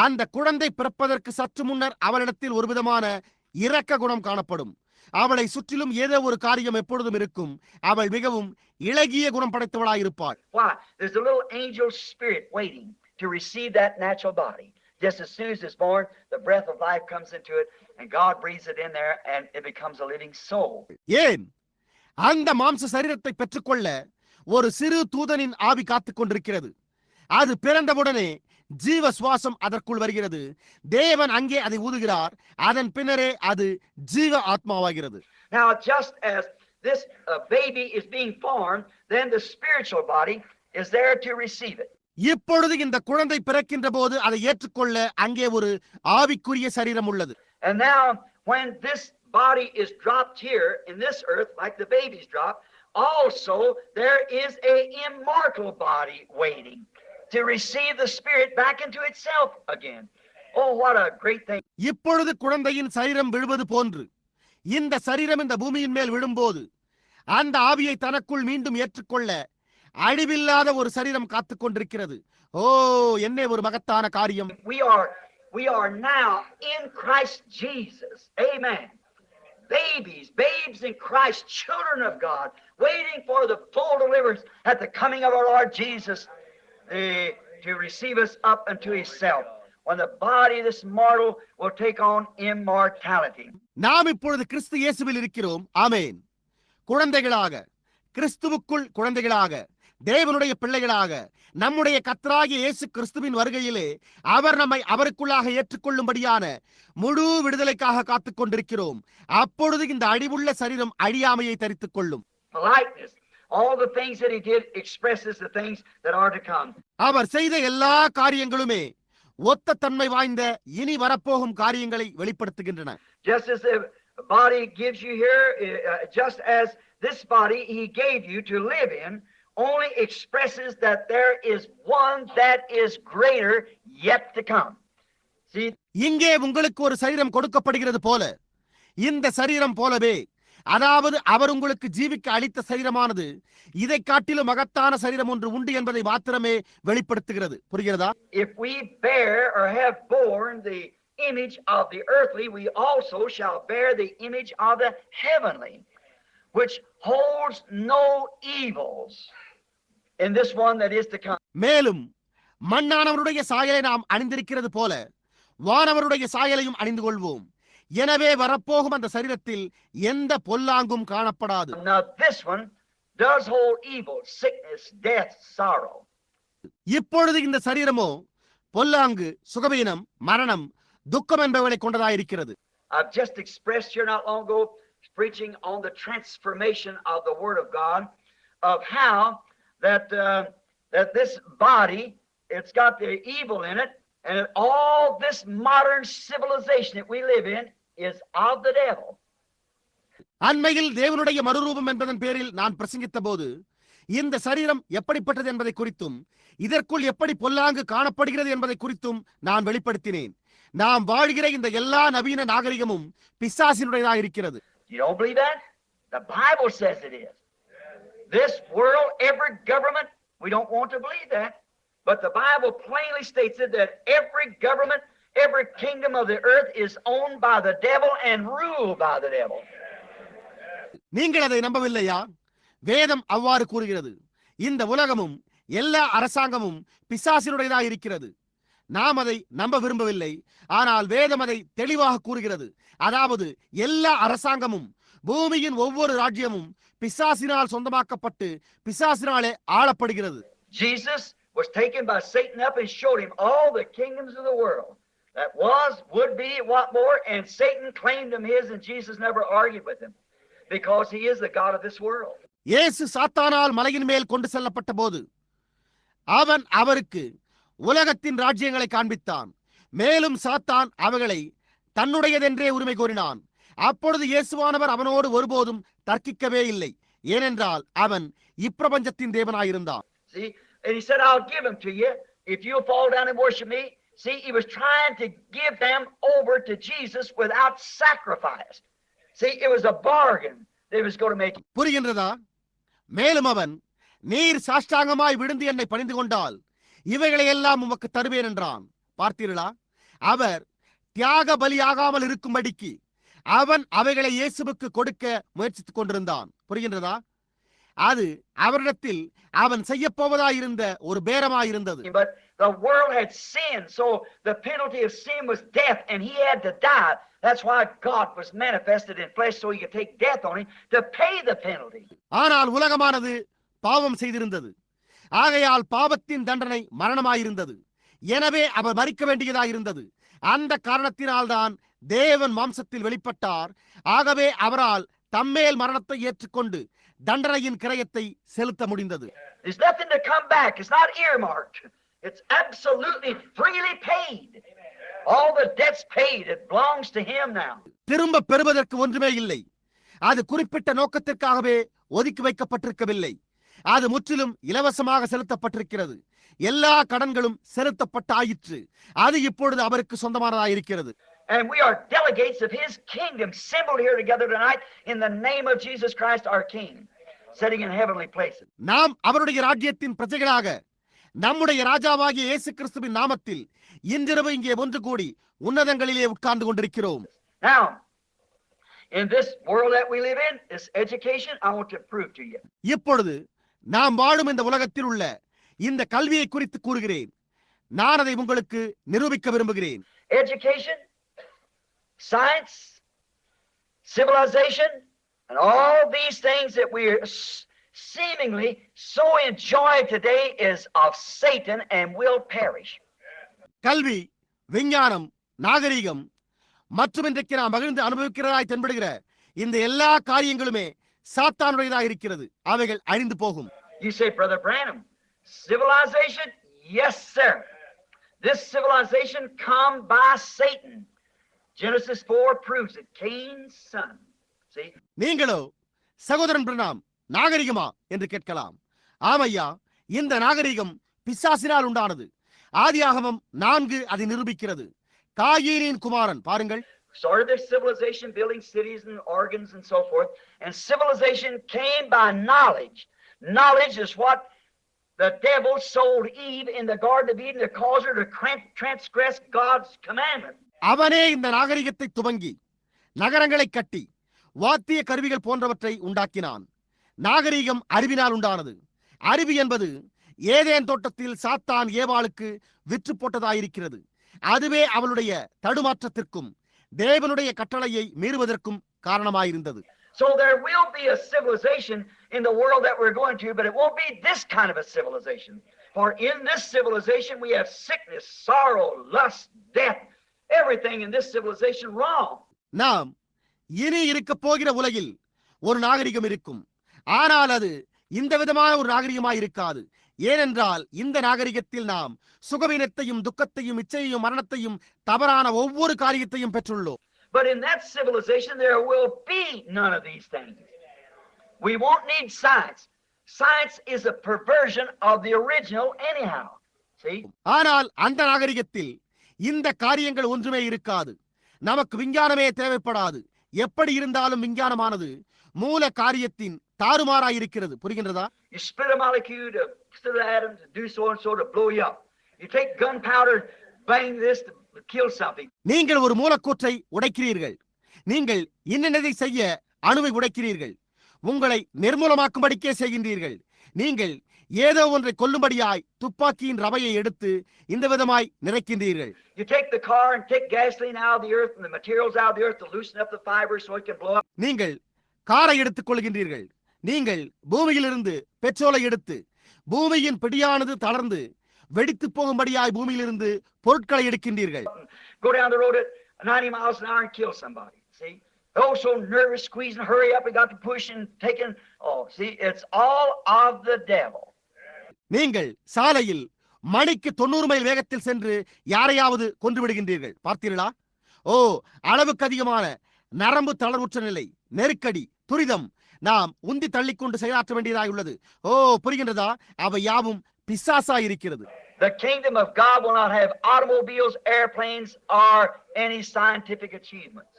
அந்த குழந்தை பிறப்பதற்கு சற்று முன்னர் அவளிடத்தில் ஒரு விதமான இரக்க குணம் காணப்படும். அவளை சுற்றிலும் ஏதோ ஒரு காரியம் எப்பொழுதும் இருக்கும். அவள் மிகவும் இளகிய குணம் படைத்தவளாயிருப்பாள். Why? There's a little angel spirit waiting to receive that natural body. Just as soon as it's born, the breath of life comes into it, and God breathes it in there, and it becomes a living soul. ஏன் அந்த மாம்ச சரீரத்தை பெற்றுக்கொள்ள ஒரு சிறு தூதனின் ஆவி காத்துக் கொண்டிருக்கிறது. அது பிறந்தவுடனே ஜீவ சுவாசம் அதற்குள் வருகிறது. தேவன் அங்கே அதை ஊதுகிறார். அதன் பின்னரே அது ஜீவ ஆத்மாவாகிறது. Now, just as this baby is being formed, then the spiritual body is there to receive it. இப்பொழுது இந்த குழந்தை பிறக்கின்ற போது அதை ஏற்றுக்கொள்ள அங்கே ஒரு ஆவிக்குரிய சரீரம் உள்ளது. And now, when this body is dropped here in this earth, like the baby's dropped, also there is a immortal body waiting to receive the spirit back into itself again. Oh, what a great thing. இப்பொழுது குழந்தையின் சரீரம் விழுவது போன்று இந்த சரீரம் இந்த பூமியின் மேல் விழும்போது அந்த ஆவியை தனக்குள் மீண்டும் ஏற்றுக்கொள்ள அழிவில்லாத ஒரு சரீரம் காத்துக் கொண்டிருக்கிறது. ஓ, என்ன ஒரு மகத்தான காரியம். We are now in Christ Jesus. Amen. Babes in Christ, children of God, waiting for the full deliverance at the coming of our Lord Jesus to receive us up unto himself, when the body of this mortal will take on immortality. நாம் இப்பொழுது கிறிஸ்து இயேசுவில் இருக்கிறோம். ஆமென். குழந்தைகளாக, கிறிஸ்துவுக்குள் குழந்தைகளாக, தேவனுடைய பிள்ளைகளாக, நம்முடைய கர்த்தராகிய இயேசு கிறிஸ்துவின் வருகையிலே அவர் நம்மை அவருக்குள்ளாக ஏற்றுக்கொள்ளும்படியான முழு விடுதலைக்காக காத்துக் கொண்டிருக்கிறோம். அப்பொழுது இந்த அழிவுள்ள சரீரம் அழியாமையை தரித்துக் கொள்ளும். All the things that he did expresses the things that are to come. அவர் செய்த எல்லா காரியங்களுமே ஒத்த தன்மை வாய்ந்த இனி வரப்போகும் காரியங்களை வெளிப்படுத்துகின்றன. Just as the body gives you here, just as this body he gave you to live in, only expresses that there is one that is greater yet to come. See, இங்கே உங்களுக்கு ஒரு சரீரம் கொடுக்கப்படுகிறது போல இந்த சரீரம் போலவே, அதாவது அவர் உங்களுக்கு ஜீவிக்க அளித்த சரீரமானது இதை காட்டிலும் மகத்தான சரீரம் ஒன்று உண்டு என்பதை மாத்திரமே வெளிப்படுத்துகிறது. புரிகிறதா? If we bear or have borne the image of the earthly, we also shall bear the image of the heavenly, which holds no evils in this one that is to come. மேலும் மண்ணானவருடைய சாயலை நாம் அணிந்திருக்கிறது போல வானவருடைய சாயலையும் அணிந்து கொள்வோம். எனவே வரப்போகும் அந்த சரீரத்தில் எந்த பொல்லாங்கும் காணப்படாது. Now this one does hold evil, sickness, death, sorrow. இப்பொழுது இந்த சரீரமோ பொல்லாங்கு, சுகவீனம், மரணம், துக்கம் என்பவர்களை கொண்டதாயிருக்கிறது. I've just expressed here not long ago, preaching on the transformation of the Word of God, of how that this body, it's got the evil in it, and all this modern civilization that we live in is of the devil. அண்மையில் தேவனுடைய மறுரூபம் என்பதன் பேரில் நான் பிரசங்கித்த போது இந்த சரீரம் எப்படிப்பட்டது என்பதை குறித்தும் இதற்குள் எப்படி பொல்லாங்கு காணப்படுகிறது என்பதை குறித்தும் நான் வெளிப்படுத்தினேன். நாம் வாழ்கிற இந்த எல்லா நவீன நாகரிகமும் பிசாசினுடையதாக இருக்கிறது. You don't believe that? The Bible says it is. This world, every government, we don't want to believe that, but the Bible plainly states it that every government, every kingdom of the earth is owned by the devil and ruled by the devil. நீங்கள் அதை நம்பவில்லையா? வேதம் அவ்வாறு கூறுகிறது. இந்த உலகமும் எல்லா அரசாங்கமும் பிசாசினுடையதாக இருக்கிறது. நாம் அதை நம்ப விரும்பவில்லை, ஆனால் வேதம் அதை தெளிவாக கூறுகிறது. அதாவது எல்லா அரசாங்கமும் பூமியின் ஒவ்வொரு ராஜ்யமும் பிசாசினால் சொந்தமாக்கப்பட்டு பிசாசினாலே ஆளப்படுகிறது. Jesus was taken by Satan up and showed him all the kingdoms of the world that was, would be, what more, and Satan claimed them his, and Jesus never argued with him because he is the God of this world. இயேசு சாத்தானால் மலையின் மேல் கொண்டு செல்லப்பட்ட போது அவன் அவருக்கு உலகத்தின் ராஜ்யங்களை காண்பித்தான். மேலும் சாத்தான் அவைகளை தன்னுடையதென்றே உரிமை கோரினான். அப்பொழுது இயேசுவானவர் அவனோடு ஒருபோதும் தர்க்கிக்கவே இல்லை. ஏனென்றால் அவன் இப்பிரபஞ்சத்தின் தேவனாயிருந்தான். See, and he said, I'll give them to you if you'll fall down and worship me. See, he was trying to give them over to Jesus without sacrifice. See, it was a bargain that he was going to make. புரிகின்றதா? மேலும் அவன், நீர் சாஷ்டாங்கமாய் விழுந்து என்னை பணிந்து கொண்டால் இவைகளை எல்லாம் உமக்கு தருவேன் என்றான். பார்த்தீர்களா? அவர் தியாக பலியாகாமல் இருக்கும்படிக்கு அவன் அவைகளை இயேசுவுக்கு கொடுக்க முயற்சித்துக் கொண்டிருந்தான். புரிகின்றதா? அது அவரிடத்தில் அவன் செய்ய போவதாயிருந்த ஒரு பேரமாயிருந்தது. But the world had sinned, so the penalty of sin was death, and he had to die. That's why God was manifested in flesh, so he could take death on him to pay the penalty. ஆனால் உலகமானது பாவம் செய்திருந்தது. ஆகையால் பாவத்தின் தண்டனை மரணமாயிருந்தது. எனவே அவர் மரிக்க வேண்டியதாயிருந்தது. அந்த காரணத்தினால்தான் தேவன் மாம்சத்தில் வெளிப்பட்டார். ஆகவே அவரால் தம்மேல் மரணத்தை ஏற்றுக்கொண்டு தண்டனையின் கிரயத்தை செலுத்த முடிந்தது. There's nothing to come back. It's not earmarked. It's absolutely freely paid. All the debts paid. It belongs to him now. திரும்ப பெறுவதற்கு ஒன்றுமே இல்லை. அது குறிப்பிட்ட நோக்கத்திற்காகவே ஒதுக்கி வைக்கப்பட்டிருக்கவில்லை. அது முற்றிலும் இலவசமாக செலுத்தப்பட்டிருக்கிறது. எல்லா கடன்களும் செலுத்தப்பட்டாயிற்று. அது இப்பொழுது அவருக்கு சொந்தமானதாயிருக்கிறது. And we are delegates of his kingdom, assembled here together tonight in the name of Jesus Christ our King, sitting in heavenly places. நாம் அவருடைய ராஜ்யத்தின் பிரஜைகளாக நம்முடைய ராஜாவாகிய இயேசு கிறிஸ்துவின் நாமத்தில் இன்றிரவு இங்கே ஒன்று கூடி உன்னதங்களிலே உட்கார்ந்து கொண்டிருக்கிறோம். Now, in this world that we live in, this education, I want to prove to you. இப்பொழுது நாம் வாழும் இந்த உலகத்தில் உள்ள இந்த கல்வியை குறித்து கூறுகிறேன். நான் அதை உங்களுக்கு நிரூபிக்க விரும்புகிறேன். Education, science, civilization, and all these things that we are seemingly so enjoy today is of Satan and will perish. கல்வி, விஞ்ஞானம், நாகரிகம் மற்றும் இன்றைக்கு நாம் மகிழ்ந்து அனுபவிக்கிறதாய் தென்படுகிற இந்த எல்லா காரியங்களுமே சாத்தானுடையதாக இருக்கிறது. அவைகள் அழிந்து போகும். You say, Brother Branham, civilization? Yes, sir. This civilization come by Satan. Genesis 4 proves it. Cain's son. See? நீங்களோ சகோதரன் பிரணாம், நாகரிகமா என்று கேட்கலாம். ஆமையா, இந்த நாகரிகம் பிசாசினால் உண்டானது. ஆதியாகமம் 4 அதை நிரூபிக்கிறது. காயீனின் குமாரன் பாருங்கள். Started their civilization, building cities and organs and so forth. And civilization came by knowledge. Knowledge is what the devil sold Eve in the Garden of Eden to cause her to transgress God's commandment. அவனே இந்த நாகரிகத்தை துவங்கி நகரங்களை கட்டி வாத்திய கருவிகள் போன்றவற்றை உண்டாக்கினான். நாகரிகம் அறிவினால் உண்டானது. அறிவு என்பது ஏதேன் தோட்டத்தில் சாத்தான் ஏவாளுக்கு விற்று போட்டதாயிருக்கிறது. அதுவே அவளுடைய தடுமாற்றத்திற்கும் தேவனுடைய கட்டளையை மீறுவதற்கும் காரணமாயிருந்தது. So there will be a civilization in the world that we're going to, but it won't be this kind of a civilization. For in this civilization we have sickness, sorrow, lust, death, everything in this civilization wrong. நாம் இனி இருக்க போகிற உலகில் ஒரு நாகரிகம் இருக்கும். ஆனால் அது இந்த விதமான ஒரு நாகரிகமாய் இருக்காது. ஏனென்றால் இந்த நாகரிகத்தில் நாம் சுகவீனத்தையும் துக்கத்தையும் இச்சையையும் மரணத்தையும் தவறான ஒவ்வொரு காரியத்தையும் பெற்றுள்ளோம். But in that civilization there will be none of these things. We won't need science. Science is a perversion of the original anyhow. See? ஆனால் அந்த நாகரிகத்தில் இந்த காரியங்கள் ஒன்றுமே இருக்காது. நமக்கு விஞ்ஞானமே தேவைப்படாது. எப்படி இருந்தாலும் விஞ்ஞானமானது மூல காரியத்தின் தாறுமாறாய் இருக்கிறது. புரிகின்றதா? You split a molecule to split an atom to do so and so to blow you up. You take gunpowder, bang this to kill something. நீங்கள் ஒரு மூலக்கூற்றை உடைக்கிறீர்கள். நீங்கள் இன்னதை செய்ய அணுவை உடைக்கிறீர்கள். உங்களை நிர்மூலமாக்கும்படிக்கே செய்கின்றீர்கள். நீங்கள் ஏதோ ஒன்றை கொல்லும்படியாய் துப்பாக்கியின் ரவையை எடுத்து இந்த விதமாய் நிறைக்கின்றீர்கள். You take the car and take gasoline out of the earth and the materials out of the earth to loosen up the fibers so it can blow up. நீங்கள் காரை எடுத்துக் கொள்கின்றீர்கள். நீங்கள் பூமியிலிருந்து பெட்ரோலை எடுத்து பூமியின் பிடியானது தளர்ந்து வெடித்து போகும்படியாய் பூமியிலிருந்து பொருட்களை எடுக்கின்றீர்கள். Go down the road at 90 miles an hour and kill somebody. See? Oh, so nervous, squeezing, hurry up, we got to push and taking. Oh, see, it's all of the devil. நீங்கள் சாலையில் மணிக்கு 90 mile வேகத்தில் சென்று யாரையாவது கொன்று விடுகின்றீர்கள். பார்த்தீர்களா? ஓ, அளவுக்கு அதிகமான நரம்பு தளர்வுற்ற நிலை, நெருக்கடி, துரிதம் நாம் உந்தி தள்ளிக்கொண்டு செயலாற்ற வேண்டியதாக உள்ளது. ஓ, புரிகின்றதா? அவை யாவும் பிசாசா இருக்கிறது. The kingdom of God will not have automobiles, airplanes, or any scientific achievements.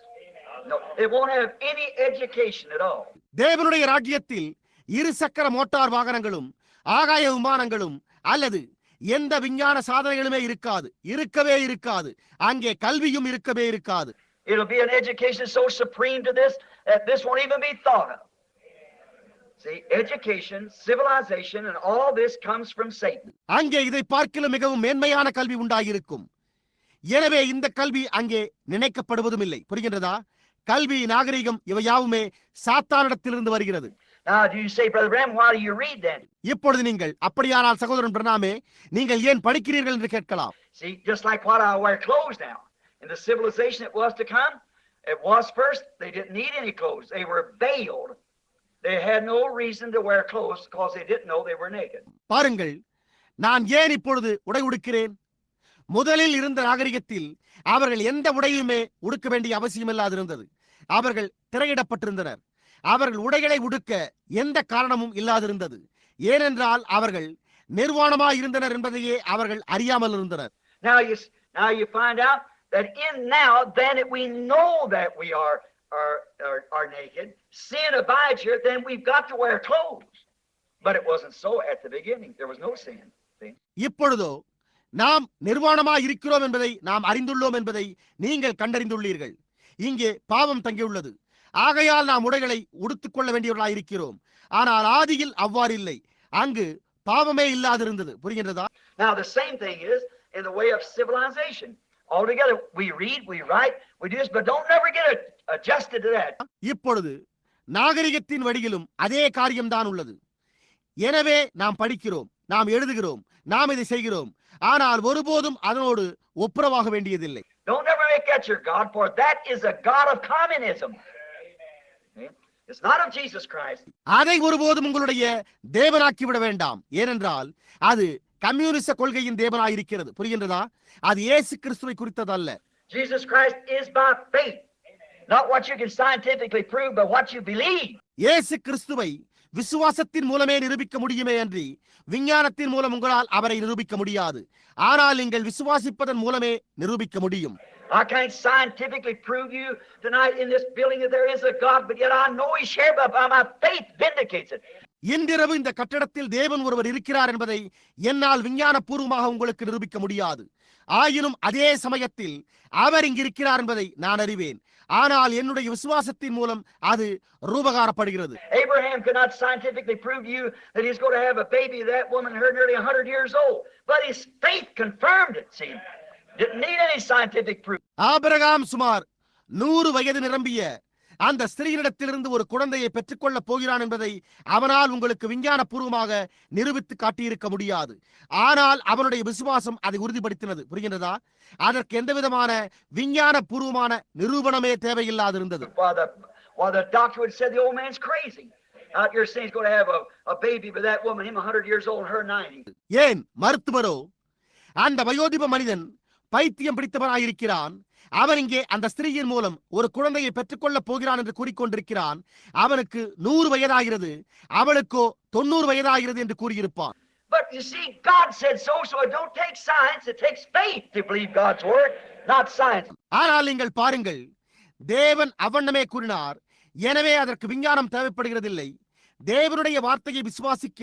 No, it won't have any education at all. தேவனுடைய ராஜ்யத்தில் இரு சக்கர மோட்டார் வாகனங்களும் ஆகாய விமானங்களும் அல்லது எந்த விஞ்ஞான சாதனைகளுமே இருக்காது. இருக்கவே இருக்காது. அங்கே கல்வியும் இருக்கவே இருக்காது. It'll be an education so supreme to this that this won't even be thought of. See, education, civilization, and all this comes from Satan. அங்கே இதை பார்க்கிலும் மிகவும் மேன்மையான கல்வி உண்டாகியிருக்கும். எனவே இந்த கல்வி அங்கே நினைக்கப்படுவதும் இல்லை. புரிகின்றதா? கல்வி, நாகரிகம் இவை யாவுமே சாத்தானிடத்திலிருந்து வருகிறது. Now, do you say, Brother Branham, why do you read then? இப்பொழுது நீங்கள் அப்படியானால் சகோதரன் பிரணாமே நீங்கள் ஏன் படிக்கிறீர்கள் என்று கேட்கலாம். See, just like what I wear clothes now. In the civilization that was to come, it was first, they didn't need any clothes. They were veiled. They had no reason to wear clothes because they didn't know they were naked. பாருங்கள், நான் ஏன் இப்பொழுது உடை உடுக்கிறேன்? முதலில் இருந்த நாகரிகத்தில் அவர்கள் எந்த உடையுமே உடுக்க வேண்டிய அவசியம் இல்லாதிருந்தது. அவர்கள் திரையிடப்பட்டிருந்தனர். அவர்கள் உடைகளை உடுக்க எந்த காரணமும் இல்லாதிருந்தது. ஏனென்றால் அவர்கள் நிர்வாணமாய் இருந்தனர் என்பதையே அவர்கள் அறியாமல் இருந்தனர். Now you find out that in now then we know that we are naked. Sin abides here, then we've got to wear clothes. But it wasn't so at the beginning. There was no sin. See? இப்பொழுதோ நாம் நிர்வாணமாய் இருக்கிறோம் என்பதை நாம் அறிந்துள்ளோம் என்பதை நீங்கள் கண்டறிந்துள்ளீர்கள். இங்கே பாவம் தங்கியுள்ளது. ஆகையால் நாம் உடைகளை உடுத்துக் கொள்ள வேண்டியவர்களாய் இருக்கிறோம். ஆனால் ஆதியில் அவ்வாறு இல்லை. அங்கு பாவமே இல்லாதிருந்தது. புரிகின்றதா? Now the same thing is in the way of civilization. Altogether we read, we write, we do this, but don't never get adjusted to that. இப்பொழுது நாகரிகத்தின் வழியிலும் அதே காரியம்தான் உள்ளது. எனவே நாம் படிக்கிறோம், நாம் எழுதுகிறோம், நாம் இதை செய்கிறோம். ஆனால் ஒருபோதும் அதனோடு ஒப்புரவாக வேண்டியதில்லை. Don't ever make that your God, for that is a God of communism. It's not of Jesus Christ. அதை ஒருபோதும் உங்களுடைய தேவனாக்கி விட வேண்டாம். ஏனென்றால் அது கம்யூனிச கொள்கையின் தேவனாய் இருக்கிறது. புரிகின்றதா? அது இயேசு கிறிஸ்துவை குறித்ததல்ல. Jesus Christ is by faith. Not what you can scientifically prove, but what you believe. இயேசு கிறிஸ்துவை விசுவாசத்தின் மூலமே நிரூபிக்க முடியுமே அன்றி விஞ்ஞானத்தின் மூலம் உங்களால் அவரை நிரூபிக்க முடியாது. ஆனால் நீங்கள் விசுவாசிப்பதன் மூலமே நிரூபிக்க முடியும். I can't scientifically prove you tonight in this building that there is a God, but yet I know He's here, but my faith vindicates it. இன்றிரவு இந்த கட்டடத்தில் தேவன் ஒருவர் இருக்கிறார் என்பதை என்னால் விஞ்ஞான பூர்வமாக உங்களுக்கு நிரூபிக்க முடியாது. ஆயினும் அதே சமயத்தில் அவர் இங்கிருக்கிறார் என்பதை நான் அறிவேன். ஆனால் என்னுடைய விசுவாசத்தின் மூலம் அது ரூபகாரப்படுகிறது. Abraham could not scientifically prove to you that he's going to have a baby. That woman her nearly 100 years old, but his faith confirmed it. See, didn't need any scientific proof. Abraham சுமார் 100 வயது நிரம்பிய அந்த ஸ்திரீயிடத்திலிருந்து ஒரு குழந்தையை பெற்றுக்கொள்ளப் போகிறான் என்பதை அவனால் உங்களுக்கு விஞ்ஞான பூர்வமாக நிரூபித்து காட்டியிருக்க முடியாது. ஆனால் அவனுடைய விசுவாசம் அதை உறுதிப்படுத்தினது. புரிகின்றதா? அதற்கு எந்த விதமான விஞ்ஞான பூர்வமான நிரூபணமே தேவையில்லாதிருந்தது. Well, the doctor would say the old man's crazy. Out here saying he's going to have a baby with that woman, him 100 years old and her 90. ஏன் மருத்துவரோ அந்த வயோதிப மனிதன் பைத்தியம் பிடித்தவனாயிருக்கிறான், அவன் இங்கே அந்த ஸ்திரீயின் மூலம் ஒரு குழந்தையை பெற்றுக்கொள்ளப் போகிறான் என்று கூறிக்கொண்டிருக்கிறான், அவனுக்கு 100 வயதாகிறது, அவளுக்கோ 90 வயதாகிறது என்று கூறியிருப்பான். But you see, God said so it don't take science, it takes faith to believe God's word, not science. ஆனால் நீங்கள் பாருங்கள், தேவன் அவண்ணமே கூறினார், எனவே அதற்கு விஞ்ஞானம் தேவைப்படுகிறதில்லை. தேவனுடைய வார்த்தையை விசுவாசிக்க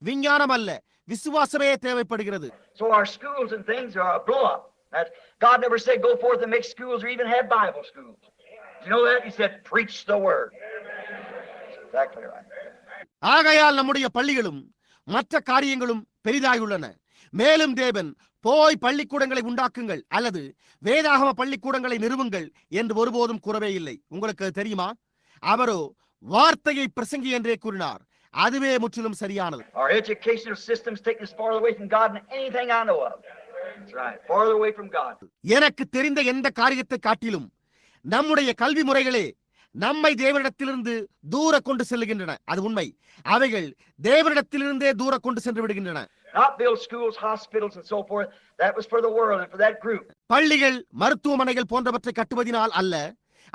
விஞ்ஞானம் அல்ல, விசுவாசமே தேவைப்படுகிறது. So our schools and things are a blow up. God never said go forth and make schools or even have Bible schools. You know that? He said preach the word. Exactly right. ஆகையால் நம்முடைய பள்ளிகளும் மற்ற காரியங்களும் பெரிதாயுள்ளன. மேலும் தேவன் போய் பள்ளிக்கூடங்களை உண்டாக்குங்கள் அல்லது வேதாகம பள்ளிக்கூடங்களை நிறுவுங்கள் என்று ஒருபோதும் கூறவே இல்லை. உங்களுக்கு தெரியுமா? அவரோ வார்த்தையை பிரசங்கி என்றே கூறினார். அதுவே முற்றிலும் சரியானது. Our educational system's taken us farther away from God than anything I know of. That's right. Farther away from God. எனக்கு தெரிந்த எந்த காரியத்தை காட்டிலும் நம்முடைய கல்வி முறைகளே நம்மை தேவனிடத்திலிருந்து தூர கொண்டு செல்லுகின்றன. அது உண்மை. அவைகள் தேவனிடத்திலிருந்தே தூர கொண்டு சென்று விடுகின்றன. Not build schools, hospitals and so forth. That was for the world and for that group. பள்ளிகள், மருத்துவமனைகள் போன்றவற்றை கட்டுவதினால் அல்ல,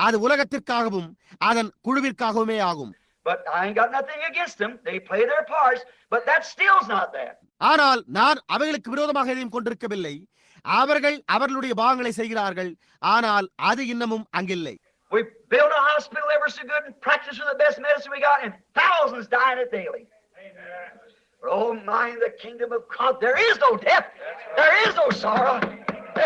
அது உலகத்திற்காகவும் அதன் குழுவிற்காகவுமே ஆகும். But I ain't got nothing against them. They play their parts, but that still's not that. ஆனால் நான் அவைகளுக்கு விரோதமாக எதையும் கொண்டிருக்கவில்லை. அவர்கள் அவர்களுடைய பாகங்களை செய்கிறார்கள், ஆனால் அது இன்னமும் அங்கில்லை. We build a hospital ever so good and practice with the best medicine we got, and thousands dying it daily. But oh my, the kingdom of God, there is no death, there is no sorrow.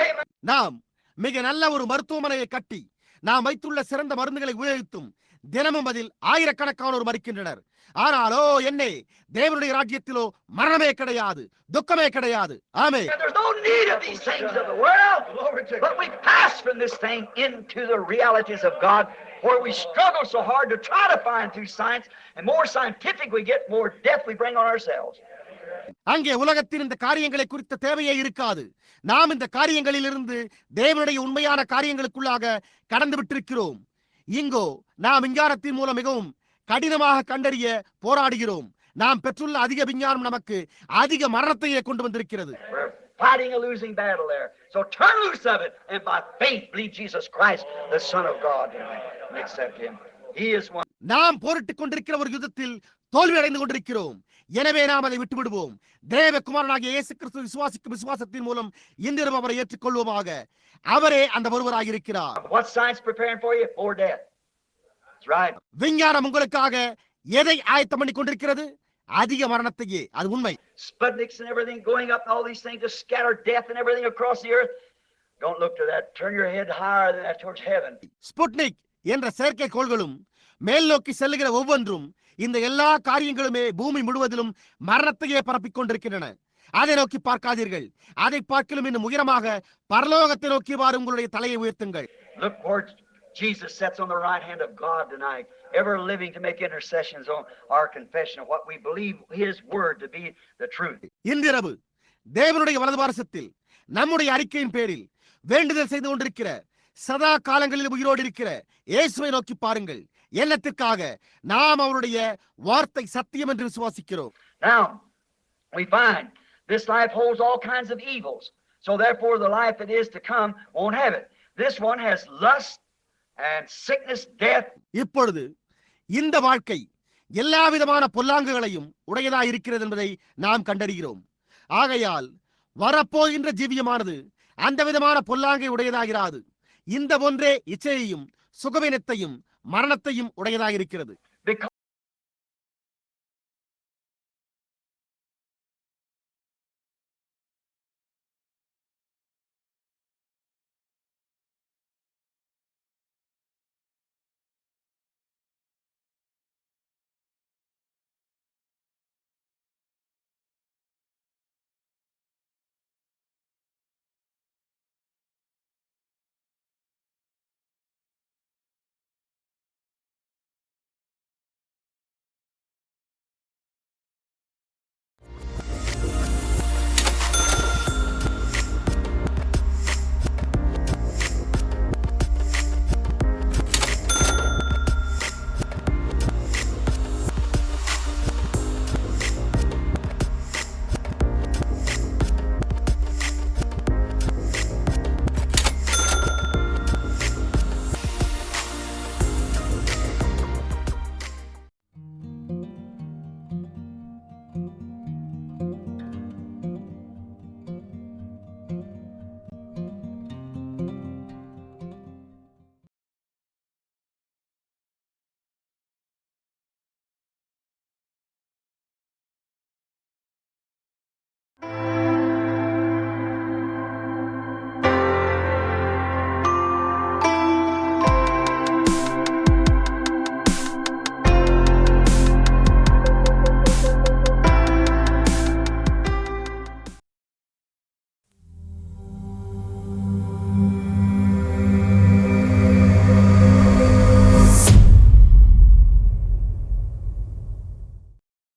Amen. நாம் மிக நல்ல ஒரு மருத்துவமனையை கட்டி நாம் வைத்துள்ள சிறந்த மருந்துகளை உபயோகித்தும் தினமும் அதில் ஆயிரக்கணக்கானோர் மரிக்கின்றனர். ஆனாலோ என்னே, தேவனுடைய ராஜ்யத்திலோ மரணமே கிடையாது, துக்கமே கிடையாது. ஆமென். There's no need of these things of the world, but we pass from this thing into the realities of God, where we struggle so hard to try to find through science, and more scientific we get, more death we bring on ourselves. அங்கே உலகத்தின் இந்த காரியங்களை குறித்த தேவையே இருக்காது. நாம் இந்த காரியங்களிலிருந்து தேவனுடைய உண்மையான காரியங்களுக்குள்ளாக கடந்து விட்டிருக்கிறோம். இங்கோ நாம் விஞ்ஞானத்தின் மூலம் மிகவும் கடினமாக கண்டறிய போராடுகிறோம். நாம் பெற்றுள்ள அதிக விஞ்ஞானம் நமக்கு அதிக மரணத்தையே கொண்டு வந்திருக்கிறது. Fighting a losing battle there. So turn loose of it and by faith believe Jesus Christ, the Son of God, and accept Him. He is one. நாம் போரிட்டுக் கொண்டிருக்கிற ஒரு யுத்தத்தில் தோல்வி அடைந்து கொண்டிருக்கிறோம். எனவே நாம் அதை விட்டுவிடுவோம். தேவகுமாரனாகிய இயேசு கிறிஸ்து விசுவாசிக்கும் விசுவாசத்தின் மூலம் இன்றிரவு அவரை ஏற்றுக்கொள்வோமாக. அவரே அந்த ஒருவராக இருக்கிறார். What science preparing for you? More death. That's right. விஞ்ஞானம் உங்களுக்காக எதை ஆயத்தம் பண்ணி கொண்டிருக்கிறது? அதிக மரணத்தையே. அது உண்மை. Sputniks and everything going up and all these things to scatter death and everything across the earth. Don't look to that. Turn your head higher than that towards heaven. Sputnik என்ற செயற்கைக்கோள்களும் மேல் நோக்கி செல்லுகிற ஒவ்வொன்றும் இந்த எல்லா காரியங்களுமே பூமி முழுவதிலும் மரணத்தையே பரப்பிக் கொண்டிருக்கின்றன. அதை நோக்கி பார்க்காதீர்கள். அதை பார்க்கலும் இன்னும் உயரமாக பரலோகத்தை நோக்கியவாறு உங்களுடைய தலையை உயர்த்துங்கள். Look where Jesus sits on the right hand of God tonight, ever living to make intercessions on our confession of what we believe His word to be the truth. இன்றிரவு தேவனுடைய வலது பாரசத்தில் நம்முடைய அறிக்கையின் பேரில் வேண்டுதல் செய்து கொண்டிருக்கிற சதா காலங்களில் உயிரோடு இருக்கிற இயேசுவை நோக்கி பாருங்கள். என்னத்திற்காக? நாம் அவருடைய வார்த்தை சத்தியம் என்று விசுவாசிக்கிறோம். Now we find this life holds all kinds of evils, so therefore the life that is to come won't have it. This one has lust and sickness, death. இப்பொழுது இந்த வாழ்க்கை எல்லா விதமான பொல்லாங்குகளையும் உடையதாக இருக்கிறது என்பதை நாம் கண்டறிகிறோம். ஆகையால் வரப்போகின்ற ஜீவியமானது அந்த விதமான பொல்லாங்கை உடையதாகிறாது. இந்த ஒன்றே இச்சையையும் சுகவீனத்தையும் மரணத்தையும் உடையதாக இருக்கிறது.